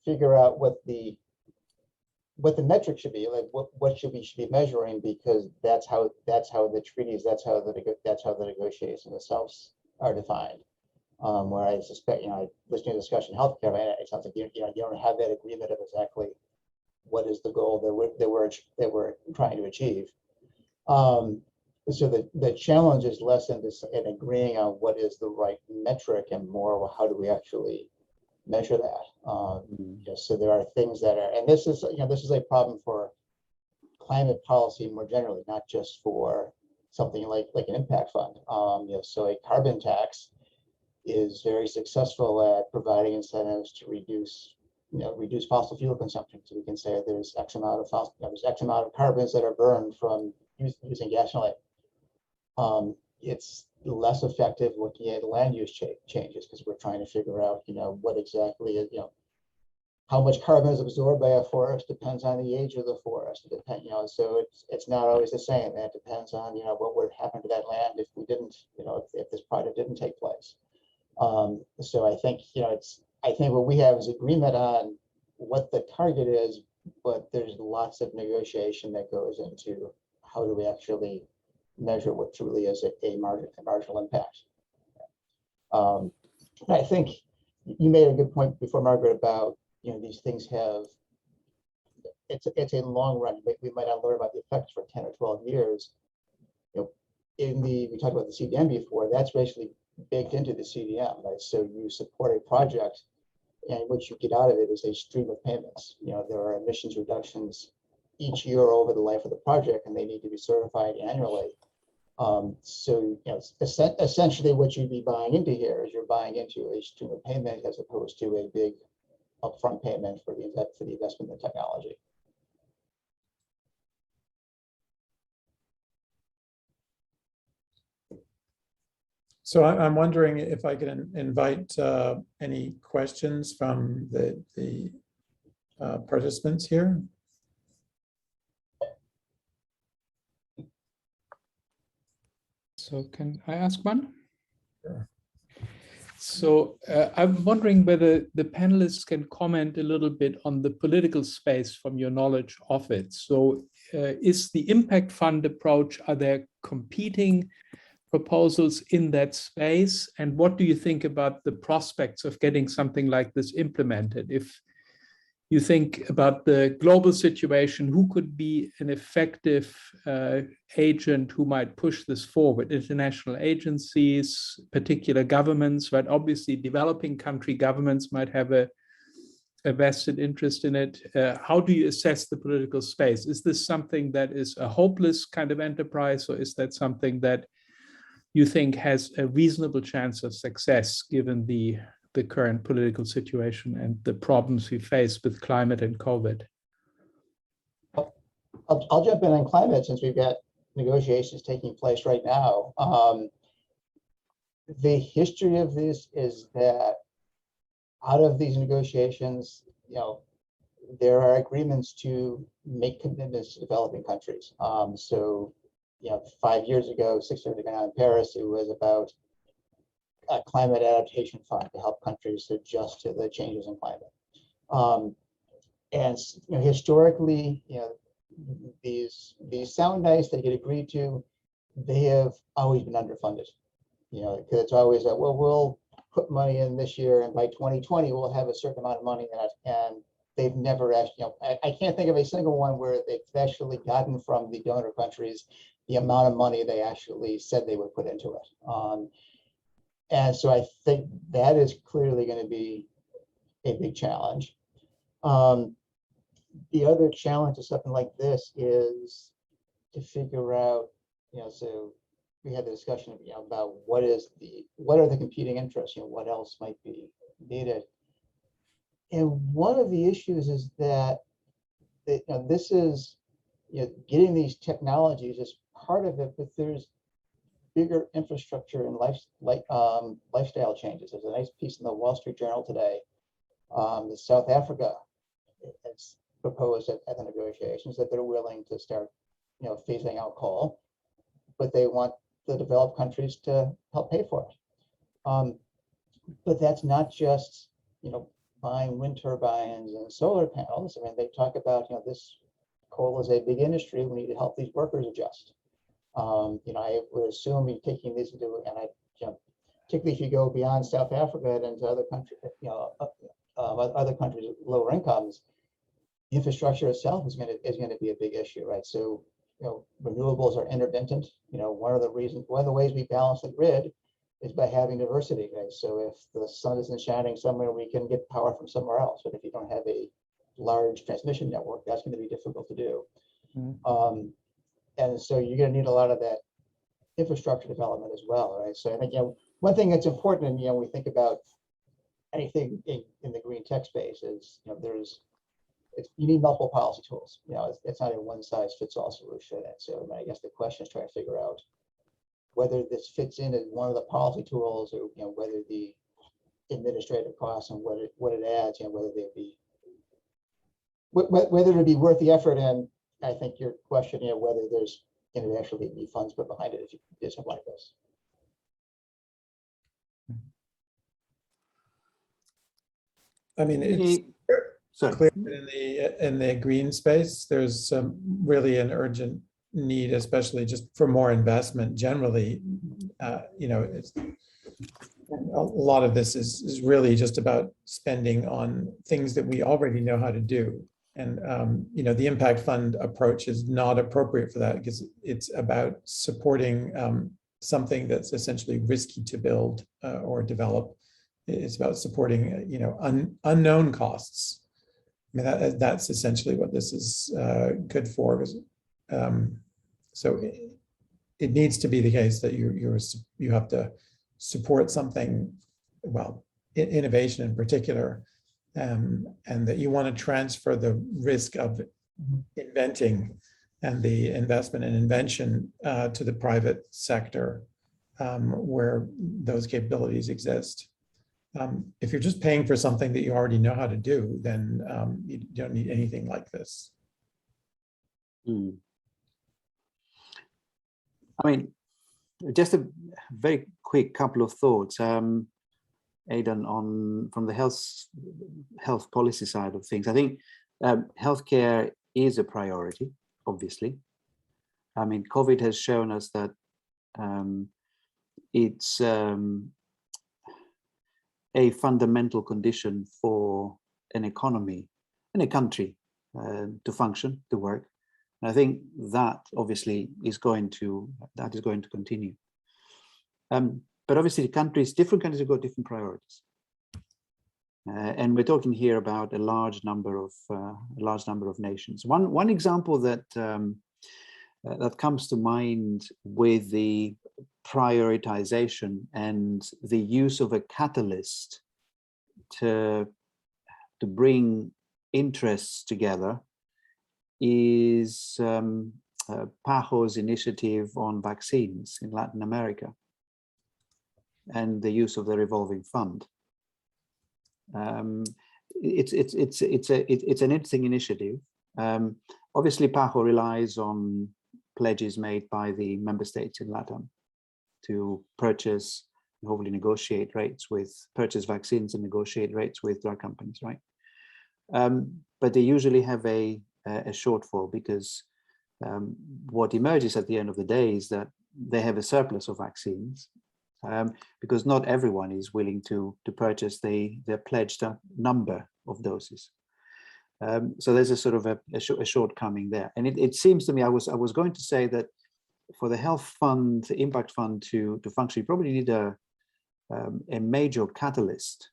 figure out what the metric should be, like what should we be measuring, because that's how the treaties, that's how the negotiations themselves are defined. Where I suspect, listening to discussion healthcare, it sounds like you don't have that agreement of exactly what is the goal that we're trying to achieve. So the challenge is less in agreeing on what is the right metric and more how do we actually measure that. So there are things that are, and this is a problem for climate policy more generally, not just for something like an impact fund. So a carbon tax is very successful at providing incentives to reduce fossil fuel consumption. So we can say there's X amount of carbons that are burned from using gasoline. It's less effective looking at land use changes, because we're trying to figure out, what exactly is, how much carbon is absorbed by a forest depends on the age of the forest. So it's not always the same. That depends on, what would happen to that land if we didn't, if this project didn't take place. So I think, I think what we have is agreement on what the target is, but there's lots of negotiation that goes into how do we actually measure what truly is a marginal impact. I think you made a good point before, Margaret, about these things have, it's a long run. We might not learn about the effects for 10 or 12 years. We talked about the CDM before. That's basically baked into the CDM, right? So you support a project, and what you get out of it is a stream of payments. There are emissions reductions each year over the life of the project, and they need to be certified annually. So essentially what you'd be buying into here is you're buying into a stream of payment as opposed to a big upfront payment for the investment in technology. So I'm wondering if I can invite any questions from the participants here. So can I ask one? Sure. So I'm wondering whether the panelists can comment a little bit on the political space from your knowledge of it. So is the impact fund approach, are there competing proposals in that space? And what do you think about the prospects of getting something like this implemented? If you think about the global situation, who could be an effective agent who might push this forward? International agencies, particular governments, but obviously developing country governments might have a vested interest in it. How do you assess the political space? Is this something that is a hopeless kind of enterprise, or is that something that you think has a reasonable chance of success given the current political situation and the problems we face with climate and COVID? I'll jump in on climate since we've got negotiations taking place right now. The history of this is that out of these negotiations, there are agreements to make commitments to developing countries. So 5 years ago, 6 years ago now in Paris, it was about a climate adaptation fund to help countries adjust to the changes in climate. And historically, these sound nice, they get agreed to, they have always been underfunded. Because it's always that, well, we'll put money in this year, and by 2020 we'll have a certain amount of money in it, and they've never actually, I can't think of a single one where they've actually gotten from the donor countries the amount of money they actually said they would put into it. And so I think that is clearly going to be a big challenge. The other challenge of something like this is to figure out, so we had the discussion about what are the competing interests, what else might be needed. And one of the issues is that this is, getting these technologies is part of it, but there's bigger infrastructure and lifestyle changes. There's a nice piece in the Wall Street Journal today The South Africa has proposed at the negotiations that they're willing to start, phasing out coal, but they want the developed countries to help pay for it. But that's not just, buying wind turbines and solar panels. I mean, they talk about, this coal is a big industry. We need to help these workers adjust. I would assume you're taking these into, and particularly if you go beyond South Africa and into other countries, other countries with lower incomes, the infrastructure itself is going to be a big issue, right? So, renewables are intermittent. One of the ways we balance the grid is by having diversity, right? So if the sun isn't shining somewhere, we can get power from somewhere else. But if you don't have a large transmission network, that's going to be difficult to do. And so you're going to need a lot of that infrastructure development as well, right? So I think, one thing that's important, and we think about anything in the green tech space is, you need multiple policy tools. It's not a one size fits all solution. And so I guess the question is trying to figure out whether this fits in as one of the policy tools, or whether the administrative costs and what it adds, whether it'd be worth the effort. And I think your question, whether there's going to actually be funds put behind it if you do something like this. I mean, it's clear in the green space, there's really an urgent need, especially just for more investment generally. It's, a lot of this is really just about spending on things that we already know how to do. And, the impact fund approach is not appropriate for that, because it's about supporting something that's essentially risky to build or develop. It's about supporting, unknown costs. I mean, that's essentially what this is good for. So it needs to be the case that you have to support something, well, innovation in particular, and that you want to transfer the risk of inventing and the investment in invention to the private sector, where those capabilities exist. If you're just paying for something that you already know how to do, then you don't need anything like this. I mean, just a very quick couple of thoughts, Aidan, from the health policy side of things. I think healthcare is a priority, obviously. I mean, COVID has shown us that it's a fundamental condition for an economy in a country to function, to work. And I think that obviously is going to continue. But obviously, different countries have got different priorities, and we're talking here about a large number of nations. One example that that comes to mind with the prioritization and the use of a catalyst to bring interests together is PAHO's initiative on vaccines in Latin America and the use of the revolving fund. It's an interesting initiative. Obviously, PAHO relies on pledges made by the member states in LATAM to purchase and hopefully purchase vaccines and negotiate rates with drug companies, right? But they usually have a shortfall, because what emerges at the end of the day is that they have a surplus of vaccines, because not everyone is willing to purchase their pledged number of doses. So there's a sort of a shortcoming there. And it seems to me, I was going to say that for the health fund, the impact fund to function, you probably need a major catalyst.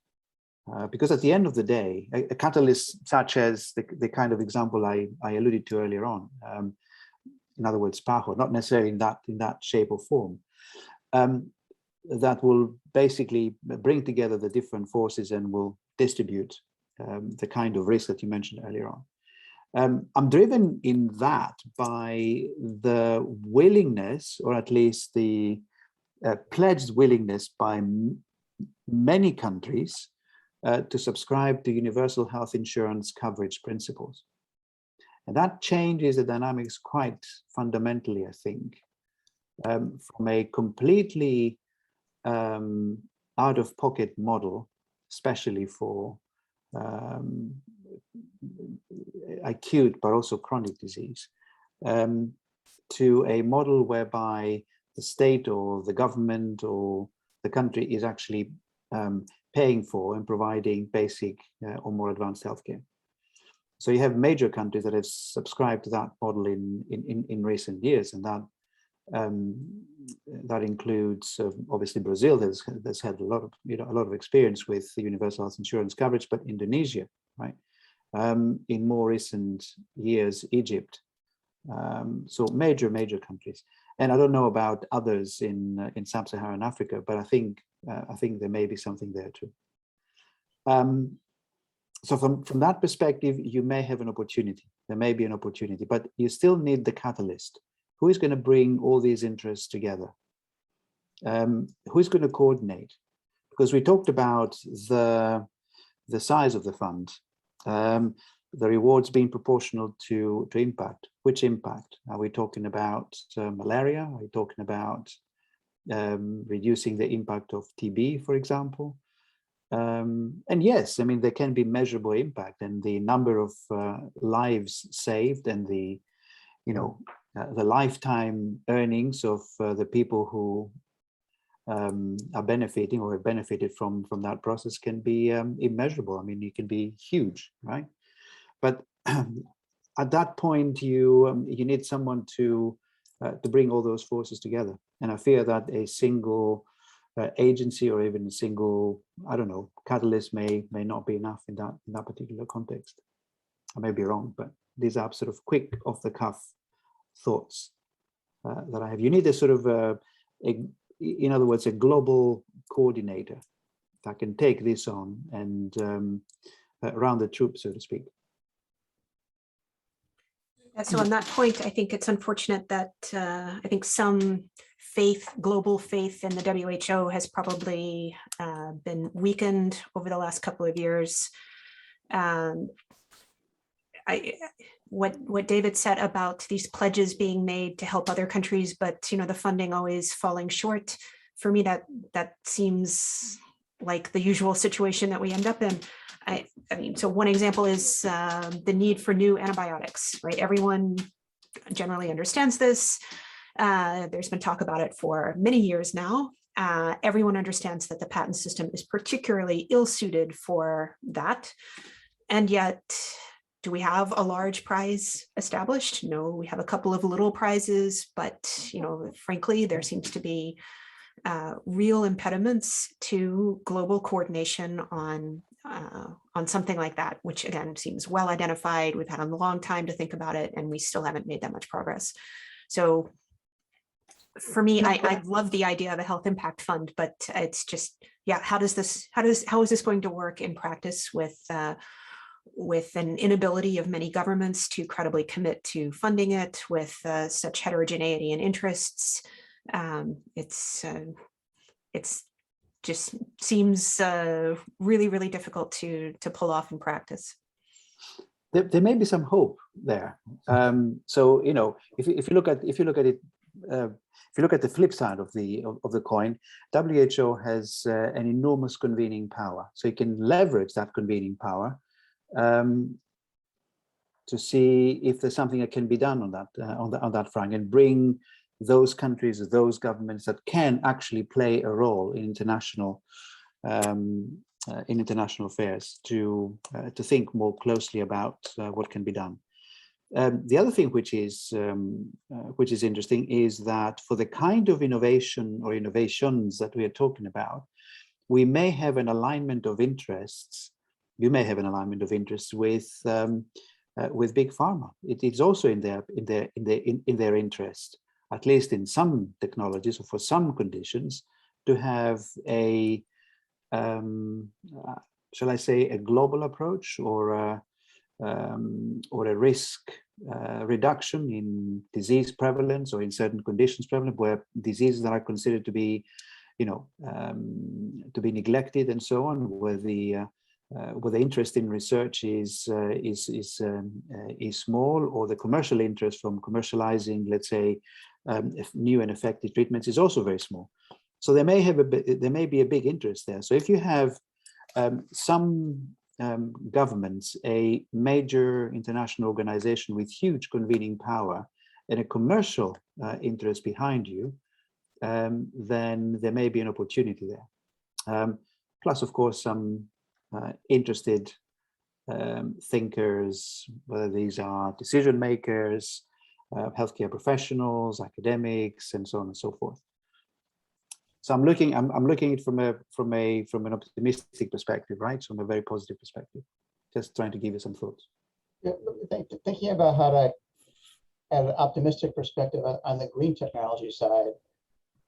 Because at the end of the day, a catalyst such as the kind of example I alluded to earlier on, in other words, PAHO, not necessarily in that shape or form, that will basically bring together the different forces and will distribute the kind of risk that you mentioned earlier on. I'm driven in that by the willingness, or at least the pledged willingness by many countries to subscribe to universal health insurance coverage principles. And that changes the dynamics quite fundamentally, I think, from a completely out-of-pocket model, especially for acute but also chronic disease, to a model whereby the state or the government or the country is actually paying for and providing basic or more advanced healthcare. So you have major countries that have subscribed to that model in recent years, and that includes obviously Brazil has had a lot of experience with the universal health insurance coverage, but Indonesia, right? In more recent years, Egypt. So major countries, and I don't know about others in sub-Saharan Africa, but I think there may be something there too. So from that perspective, you may have an opportunity. There may be an opportunity, but you still need the catalyst. Who is going to bring all these interests together? Who's going to coordinate? Because we talked about the size of the fund, the rewards being proportional to impact. Which impact? Are we talking about malaria? Are we talking about reducing the impact of TB, for example? And yes, I mean, there can be measurable impact, and the number of lives saved and the lifetime earnings of the people who are benefiting or have benefited from that process can be immeasurable. I mean, it can be huge, right? But at that point, you need someone to bring all those forces together. And I fear that a single agency or even a single, I don't know, catalyst may not be enough in that particular context. I may be wrong, but these are sort of quick off the cuff thoughts that I have. You need a sort of in other words, a global coordinator that can take this on and round the troops, so to speak. So on that point, I think it's unfortunate that I think some global faith in the WHO has probably been weakened over the last couple of years. What David said about these pledges being made to help other countries, but the funding always falling short. For me, that seems like the usual situation that we end up in. I mean, so one example is the need for new antibiotics, right? Everyone generally understands this. There's been talk about it for many years now. Everyone understands that the patent system is particularly ill-suited for that. And yet, do we have a large prize established? No, we have a couple of little prizes, but frankly, there seems to be real impediments to global coordination on something like that, which again seems well identified. We've had a long time to think about it, and we still haven't made that much progress. So for me, I love the idea of a health impact fund, but it's just, yeah, how is this going to work in practice with an inability of many governments to credibly commit to funding it, with such heterogeneity in interests? It's just seems really, really difficult to pull off in practice. There may be some hope there. So if you look at it, if you look at the flip side of the coin, WHO has an enormous convening power, so you can leverage that convening power to see if there's something that can be done on that front, and bring those countries, those governments that can actually play a role in international affairs to think more closely about what can be done. The other thing which is interesting is that for the kind of innovation or innovations that we are talking about, we may have an alignment of interests. You may have an alignment of interests with big pharma. It's also in their interest, at least in some technologies or for some conditions, to have a shall I say a global approach or a risk reduction in disease prevalence or in certain conditions prevalent, where diseases that are considered to be to be neglected and so on, where the where the interest in research is small, or the commercial interest from commercializing, let's say, new and effective treatments is also very small. So there may be a big interest there. So if you have some governments, a major international organization with huge convening power, and a commercial interest behind you, then there may be an opportunity there. Plus, of course, some interested thinkers, whether these are decision makers, healthcare professionals, academics, and so on and so forth. So I'm looking at it from an optimistic perspective, right? So from a very positive perspective. Just trying to give you some thoughts. Yeah, thinking about how to add an optimistic perspective on the green technology side.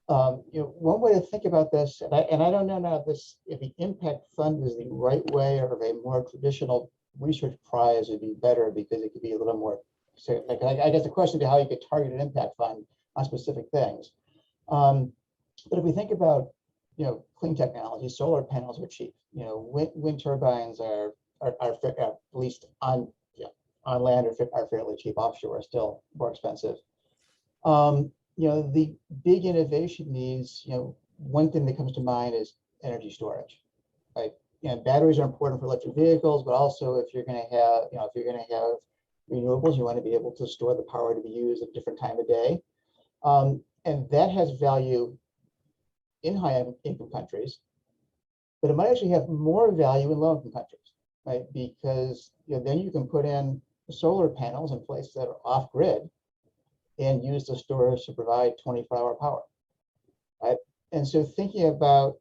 One way to think about this, and I don't know now if the impact fund is the right way, or if a more traditional research prize would be better, because it could be a little more. So, like, I guess the question would be how you could target an impact fund on specific things. But if we think about, clean technology, solar panels are cheap. Wind turbines are at least on land are fairly cheap. Offshore are still more expensive. The big innovation needs, one thing that comes to mind is energy storage, right? Batteries are important for electric vehicles, but also if you're going to have, renewables, you want to be able to store the power to be used at a different time of day. And that has value in high income countries, but it might actually have more value in low income countries, right? Because then you can put in solar panels in places that are off grid and use the storage to provide 24-hour power, right? And so thinking about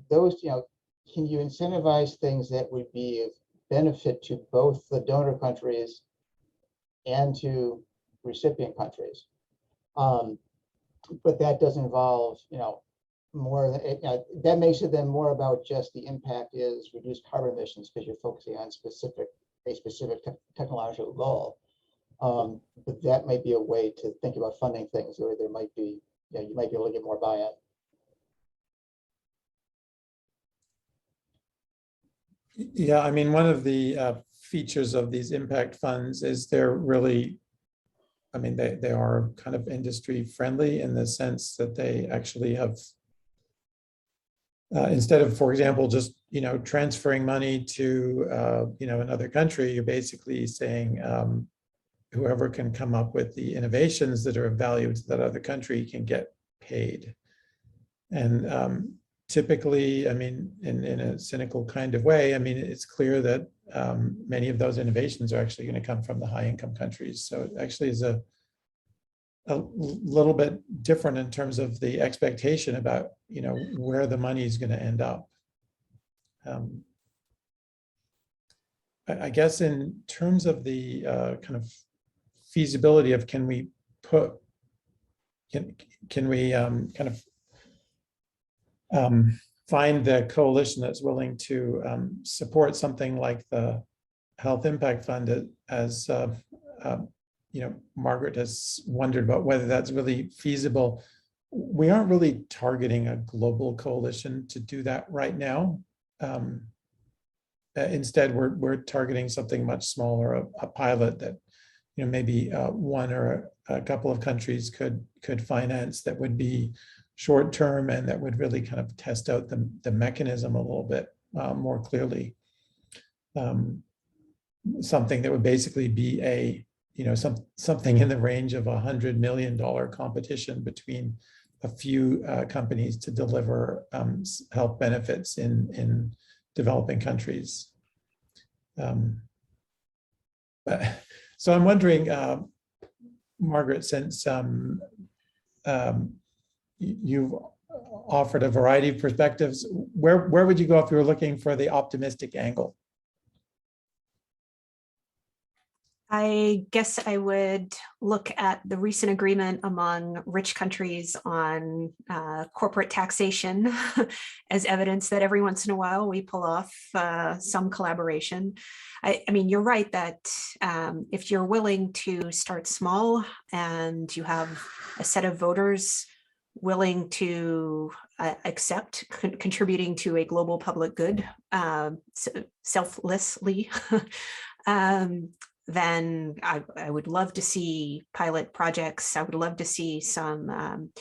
those, can you incentivize things that would be of benefit to both the donor countries and to recipient countries? But that does involve, more, that makes it then more about just the impact is reduced carbon emissions, because you're focusing on a specific technological goal. But that might be a way to think about funding things where there might be, you might be able to get more buy-in. Yeah, I mean, one of the features of these impact funds is they're really, I mean, they are kind of industry friendly in the sense that they actually have, instead of, for example, just, transferring money to, another country, you're basically saying whoever can come up with the innovations that are of value to that other country can get paid. And typically, I mean, in a cynical kind of way, I mean, it's clear that many of those innovations are actually going to come from the high income countries. So it actually is a little bit different in terms of the expectation about, where the money is going to end up. I guess in terms of the kind of feasibility of can we kind of find the coalition that's willing to support something like the Health Impact Fund, as Margaret has wondered about whether that's really feasible. We aren't really targeting a global coalition to do that right now. Instead, we're targeting something much smaller, a pilot that maybe one or a couple of countries could finance, that would be short term and that would really kind of test out the mechanism a little bit more clearly. Something that would basically be a something in the range of $100 million competition between a few companies to deliver health benefits in developing countries. So I'm wondering, Margaret, since you've offered a variety of perspectives, where would you go if you were looking for the optimistic angle? I guess I would look at the recent agreement among rich countries on corporate taxation as evidence that every once in a while we pull off some collaboration. I mean, you're right that if you're willing to start small and you have a set of voters willing to accept contributing to a global public good selflessly, then I would love to see pilot projects. I would love to see some,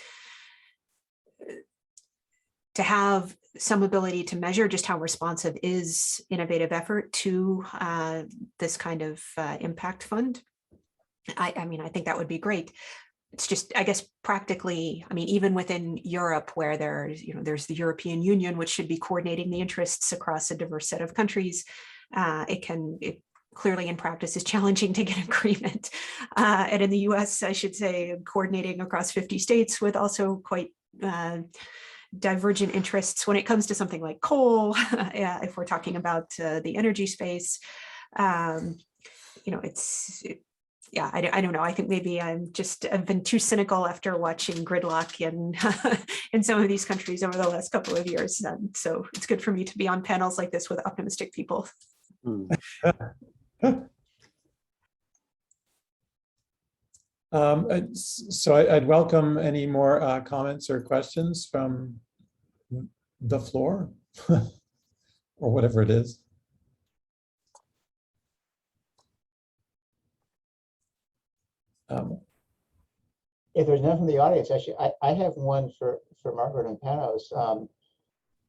to have some ability to measure just how responsive is innovative effort to this kind of impact fund. I mean, I think that would be great. It's just, I guess, practically, I mean, even within Europe, where there's, there's the European Union, which should be coordinating the interests across a diverse set of countries, it clearly in practice is challenging to get agreement. And in the US, I should say, coordinating across 50 states with also quite divergent interests when it comes to something like coal, if we're talking about the energy space. Yeah, I don't know. I think maybe I've been too cynical after watching gridlock in some of these countries over the last couple of years. And so it's good for me to be on panels like this with optimistic people. So I'd welcome any more comments or questions from the floor or whatever it is. If there's none from the audience, actually, I have one for Margaret and Panos.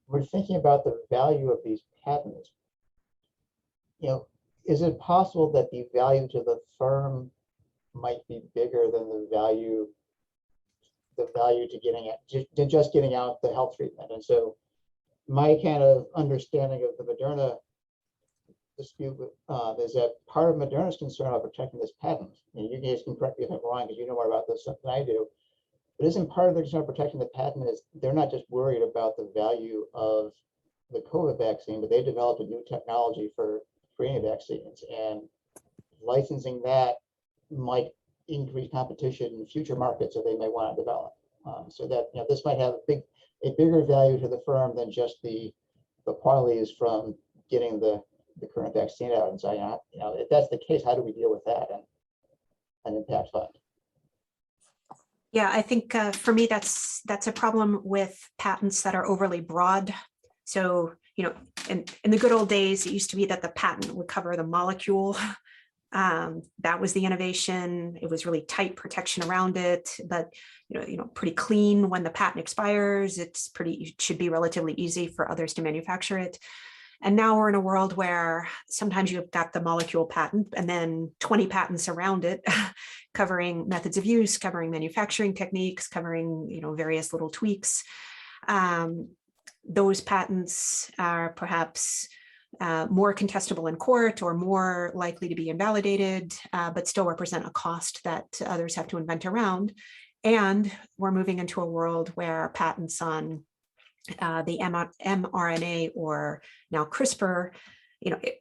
We're thinking about the value of these patents. Is it possible that the value to the firm might be bigger than the value to getting out the health treatment? And so my kind of understanding of the Moderna dispute is that part of Moderna's concern about protecting this patent, and you guys can correct me if I'm wrong because you know more about this than I do, but isn't part of their concern about protecting the patent is they're not just worried about the value of the COVID vaccine, but they developed a new technology for creating vaccines, and licensing that might increase competition in future markets that they may want to develop. So that this might have a bigger value to the firm than just the qualities from getting the current vaccine out. And so if that's the case, how do we deal with that and an impact fund? Yeah, I think for me that's a problem with patents that are overly broad. So in the good old days, it used to be that the patent would cover the molecule. That was the innovation. It was really tight protection around it, but pretty clean when the patent expires. It should be relatively easy for others to manufacture it. And now we're in a world where sometimes you've got the molecule patent and then 20 patents around it, covering methods of use, covering manufacturing techniques, covering various little tweaks. Those patents are perhaps more contestable in court or more likely to be invalidated, but still represent a cost that others have to invent around. And we're moving into a world where patents on the mRNA or now CRISPR,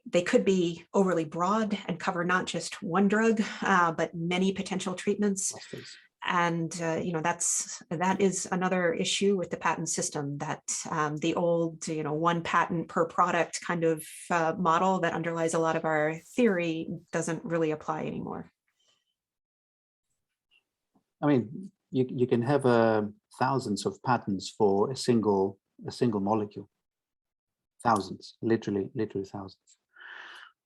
they could be overly broad and cover not just one drug, but many potential treatments. And that is another issue with the patent system, that the old one patent per product kind of model that underlies a lot of our theory doesn't really apply anymore. I mean, you can have thousands of patents for a single molecule, thousands, literally thousands.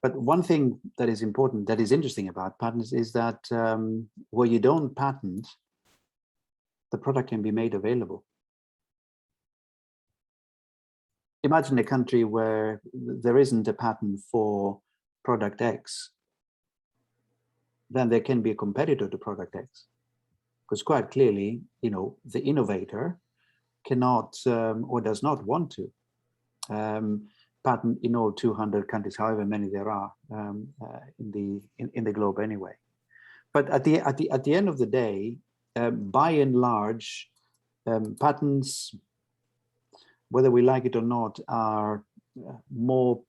But one thing that is important, that is interesting about patents, is that where you don't patent, the product can be made available. Imagine a country where there isn't a patent for product X, then there can be a competitor to product X. Because quite clearly, the innovator cannot or does not want to patent in all 200 countries, however many there are in the globe anyway. But at the end of the day, by and large, patents, whether we like it or not, are more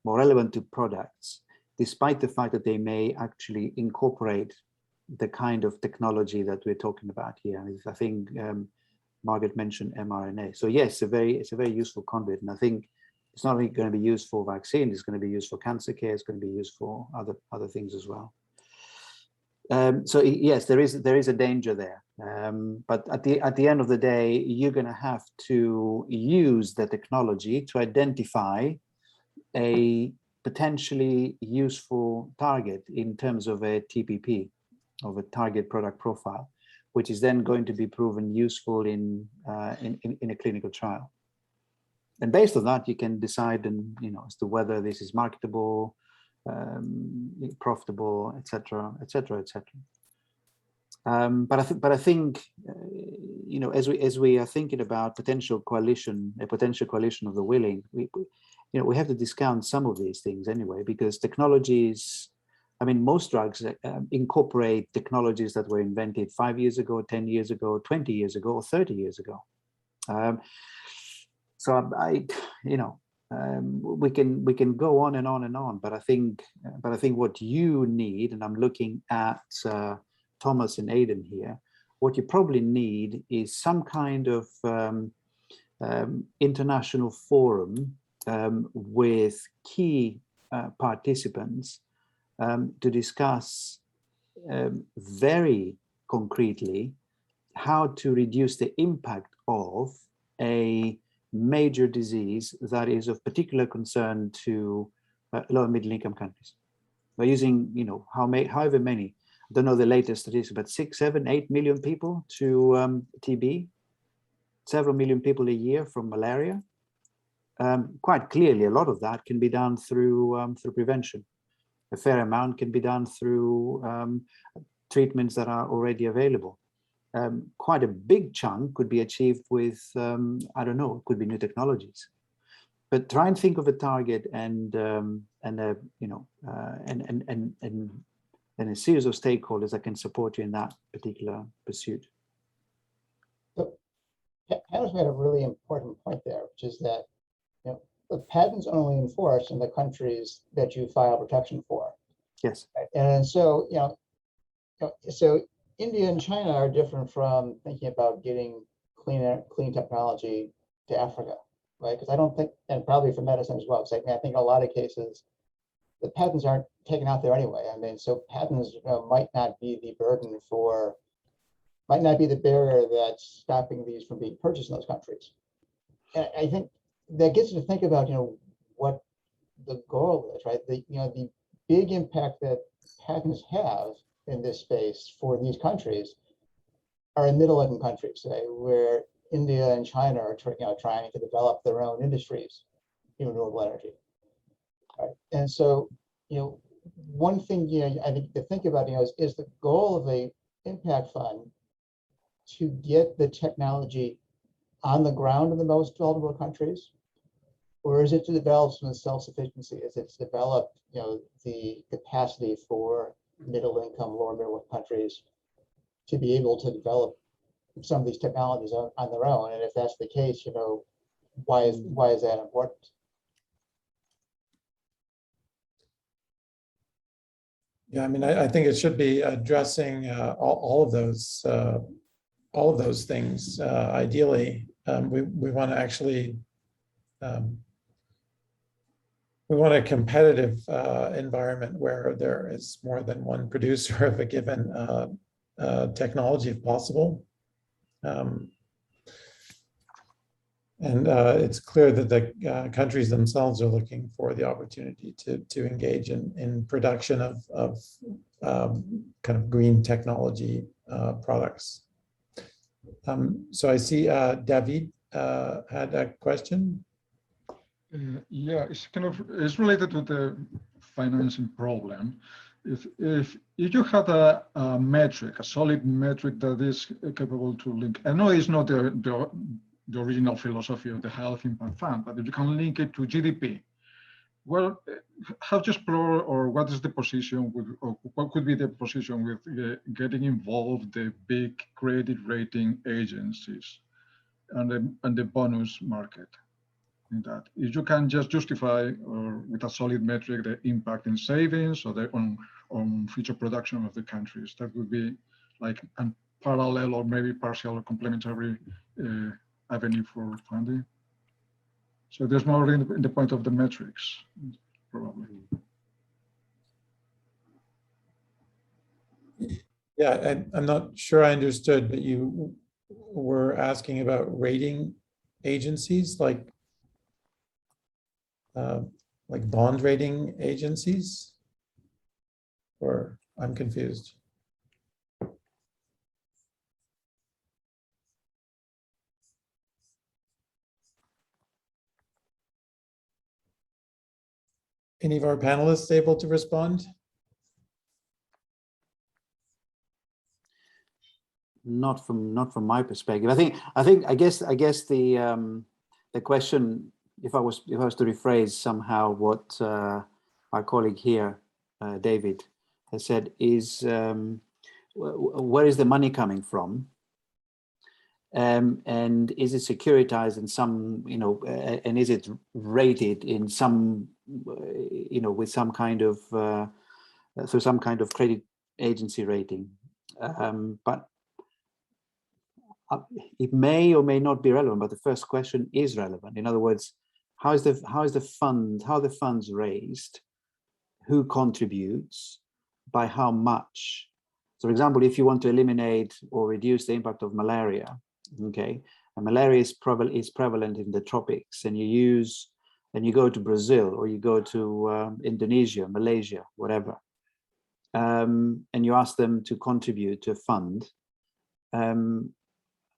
relevant to products, despite the fact that they may actually incorporate the kind of technology that we're talking about here. I think Margaret mentioned mRNA. So yes, it's a very useful conduit, and I think it's not only going to be used for vaccine, it's going to be used for cancer care, it's going to be used for other things as well. Yes, there is a danger there. But at the end of the day, you're going to have to use the technology to identify a potentially useful target in terms of a TPP, of a target product profile, which is then going to be proven useful in a clinical trial. And based on that, you can decide, as to whether this is marketable, profitable, etc., etc., etc. But I think as we are thinking about a potential coalition of the willing, we have to discount some of these things anyway, because technologies, most drugs incorporate technologies that were invented 5 years ago, 10 years ago, 20 years ago, or 30 years ago. So we can go on and on and on, but I think what you need, and I'm looking at Thomas and Aidan here, what you probably need is some kind of international forum with key participants to discuss very concretely how to reduce the impact of a major disease that is of particular concern to low and middle income countries. By using, however many, I don't know the latest statistics, but 6, 7, 8 million people to TB, several million people a year from malaria. Quite clearly, a lot of that can be done through prevention. A fair amount can be done through treatments that are already available. Quite a big chunk could be achieved with, I don't know, it could be new technologies. But try and think of a target and a series of stakeholders that can support you in that particular pursuit. So, Panos made a really important point there, which is that the patent's only enforced in the countries that you file protection for. Yes. And so, so India and China are different from thinking about getting clean technology to Africa, right? Because I don't think, and probably for medicine as well, because I think in a lot of cases, the patents aren't taken out there anyway. So patents might not be the burden might not be the barrier that's stopping these from being purchased in those countries. And I think that gets you to think about, what the goal is, right? The big impact that patents have in this space for these countries are in middle-income countries, right? Where India and China are trying to develop their own industries in renewable energy. Right? And so, one thing I think to think about is the goal of the impact fund to get the technology on the ground in the most vulnerable countries, or is it to develop some self-sufficiency? Is it to develop the capacity for middle-income, lower middle countries to be able to develop some of these technologies on their own? And if that's the case, why is that important? Yeah, I think it should be addressing all of those things. Ideally, we want to actually we want a competitive environment where there is more than one producer of a given technology, if possible. And it's clear that the countries themselves are looking for the opportunity to engage in production of kind of green technology products. So I see David had a question. Yeah, it's related to the financing problem. If you had a metric, a solid metric that is capable to link, I know it's not the original philosophy of the Health Impact Fund, but if you can link it to GDP, well, how to explore, or what is the position with, or what could be the position with getting involved the big credit rating agencies and the bonus market? In that, if you can just justify with a solid metric the impact in savings or on future production of the countries, that would be like a parallel or maybe partial or complementary avenue for funding. So there's more in the point of the metrics, probably. Yeah, I'm not sure I understood, but you were asking about rating agencies like bond rating agencies? Or I'm confused. Any of our panelists able to respond? Not from my perspective. I guess the question, if I was to rephrase somehow what our colleague here, David, has said, is where is the money coming from, and is it securitized in some, and is it rated in some, with some kind of through some kind of credit agency rating, but it may or may not be relevant, but the first question is relevant. In other words, how are the funds raised? Who contributes? By how much? So, for example, if you want to eliminate or reduce the impact of malaria, okay, and malaria is prevalent in the tropics, and you go to Brazil or you go to Indonesia, Malaysia, whatever, and you ask them to contribute to a fund.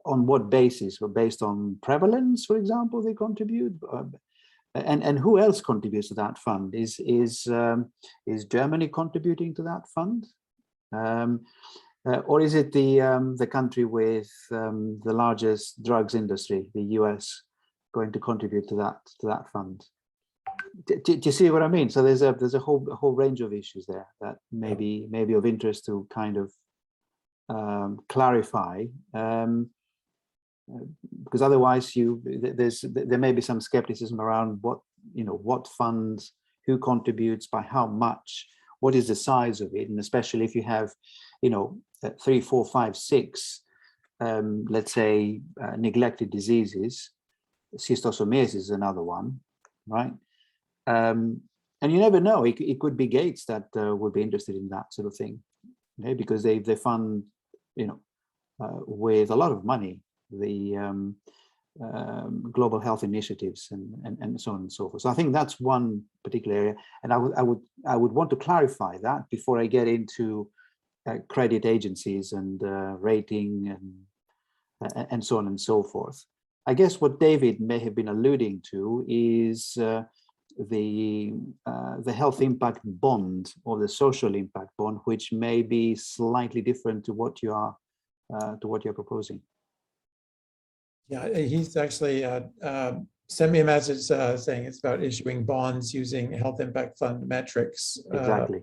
On what basis? Well, based on prevalence, for example, they contribute, and who else contributes to that fund? Is Germany contributing to that fund, or is it the country with the largest drugs industry, the US, going to contribute to that fund? Do you see what I mean? So there's a whole range of issues there that may be of interest to kind of clarify. Because otherwise there may be some skepticism around what funds, who contributes, by how much, what is the size of it, and especially if you have 3, 4, 5, 6 let's say neglected diseases. Schistosomiasis is another one, right? And you never know, it could be Gates that would be interested in that sort of thing, okay? Because they fund with a lot of money the global health initiatives and so on and so forth. So I think that's one particular area, and I would want to clarify that before I get into credit agencies and rating and so on and so forth. I guess what David may have been alluding to is the health impact bond or the social impact bond, which may be slightly different to what you're proposing. Yeah, he's actually sent me a message saying it's about issuing bonds using health impact fund metrics. Exactly.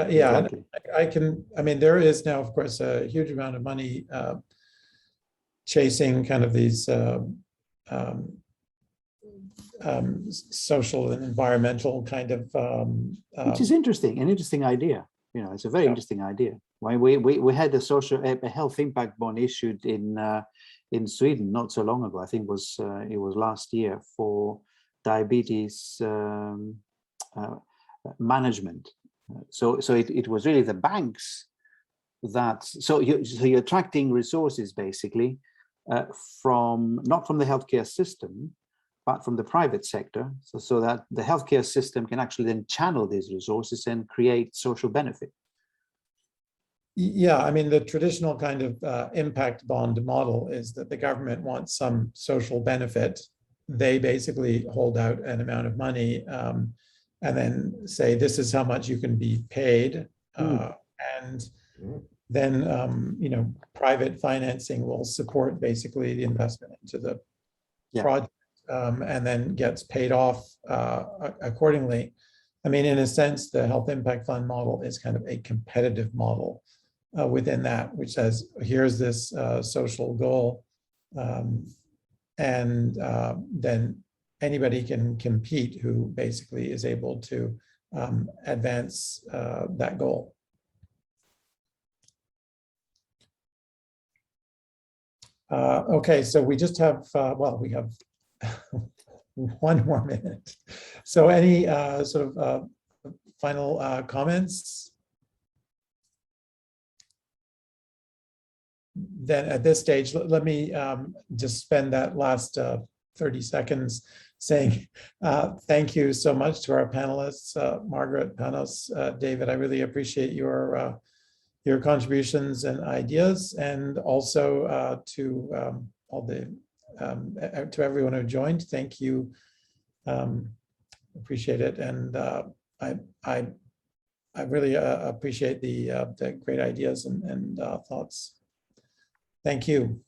Yeah, exactly. I mean, there is now, of course, a huge amount of money chasing kind of these social and environmental kind of. Which is interesting, an interesting idea. It's a very interesting idea. We had a health impact bond issued in Sweden not so long ago. I think it was last year, for diabetes management. So it was really the banks that, so you're attracting resources basically not from the healthcare system, but from the private sector, so that the healthcare system can actually then channel these resources and create social benefit. Yeah, I mean, the traditional kind of impact bond model is that the government wants some social benefit. They basically hold out an amount of money and then say, this is how much you can be paid. And then, private financing will support basically the investment into the project and then gets paid off accordingly. I mean, in a sense, the health impact fund model is kind of a competitive model within that, which says, here's this social goal, and then anybody can compete who basically is able to advance that goal. Okay, so we just have, we have 1 more minute. So any sort of final comments? then at this stage, let me just spend that last 30 seconds saying thank you so much to our panelists, Margaret, Panos, David. I really appreciate your contributions and ideas, and also to all the to everyone who joined. Thank you. Appreciate it, and I really appreciate the great ideas and thoughts. Thank you.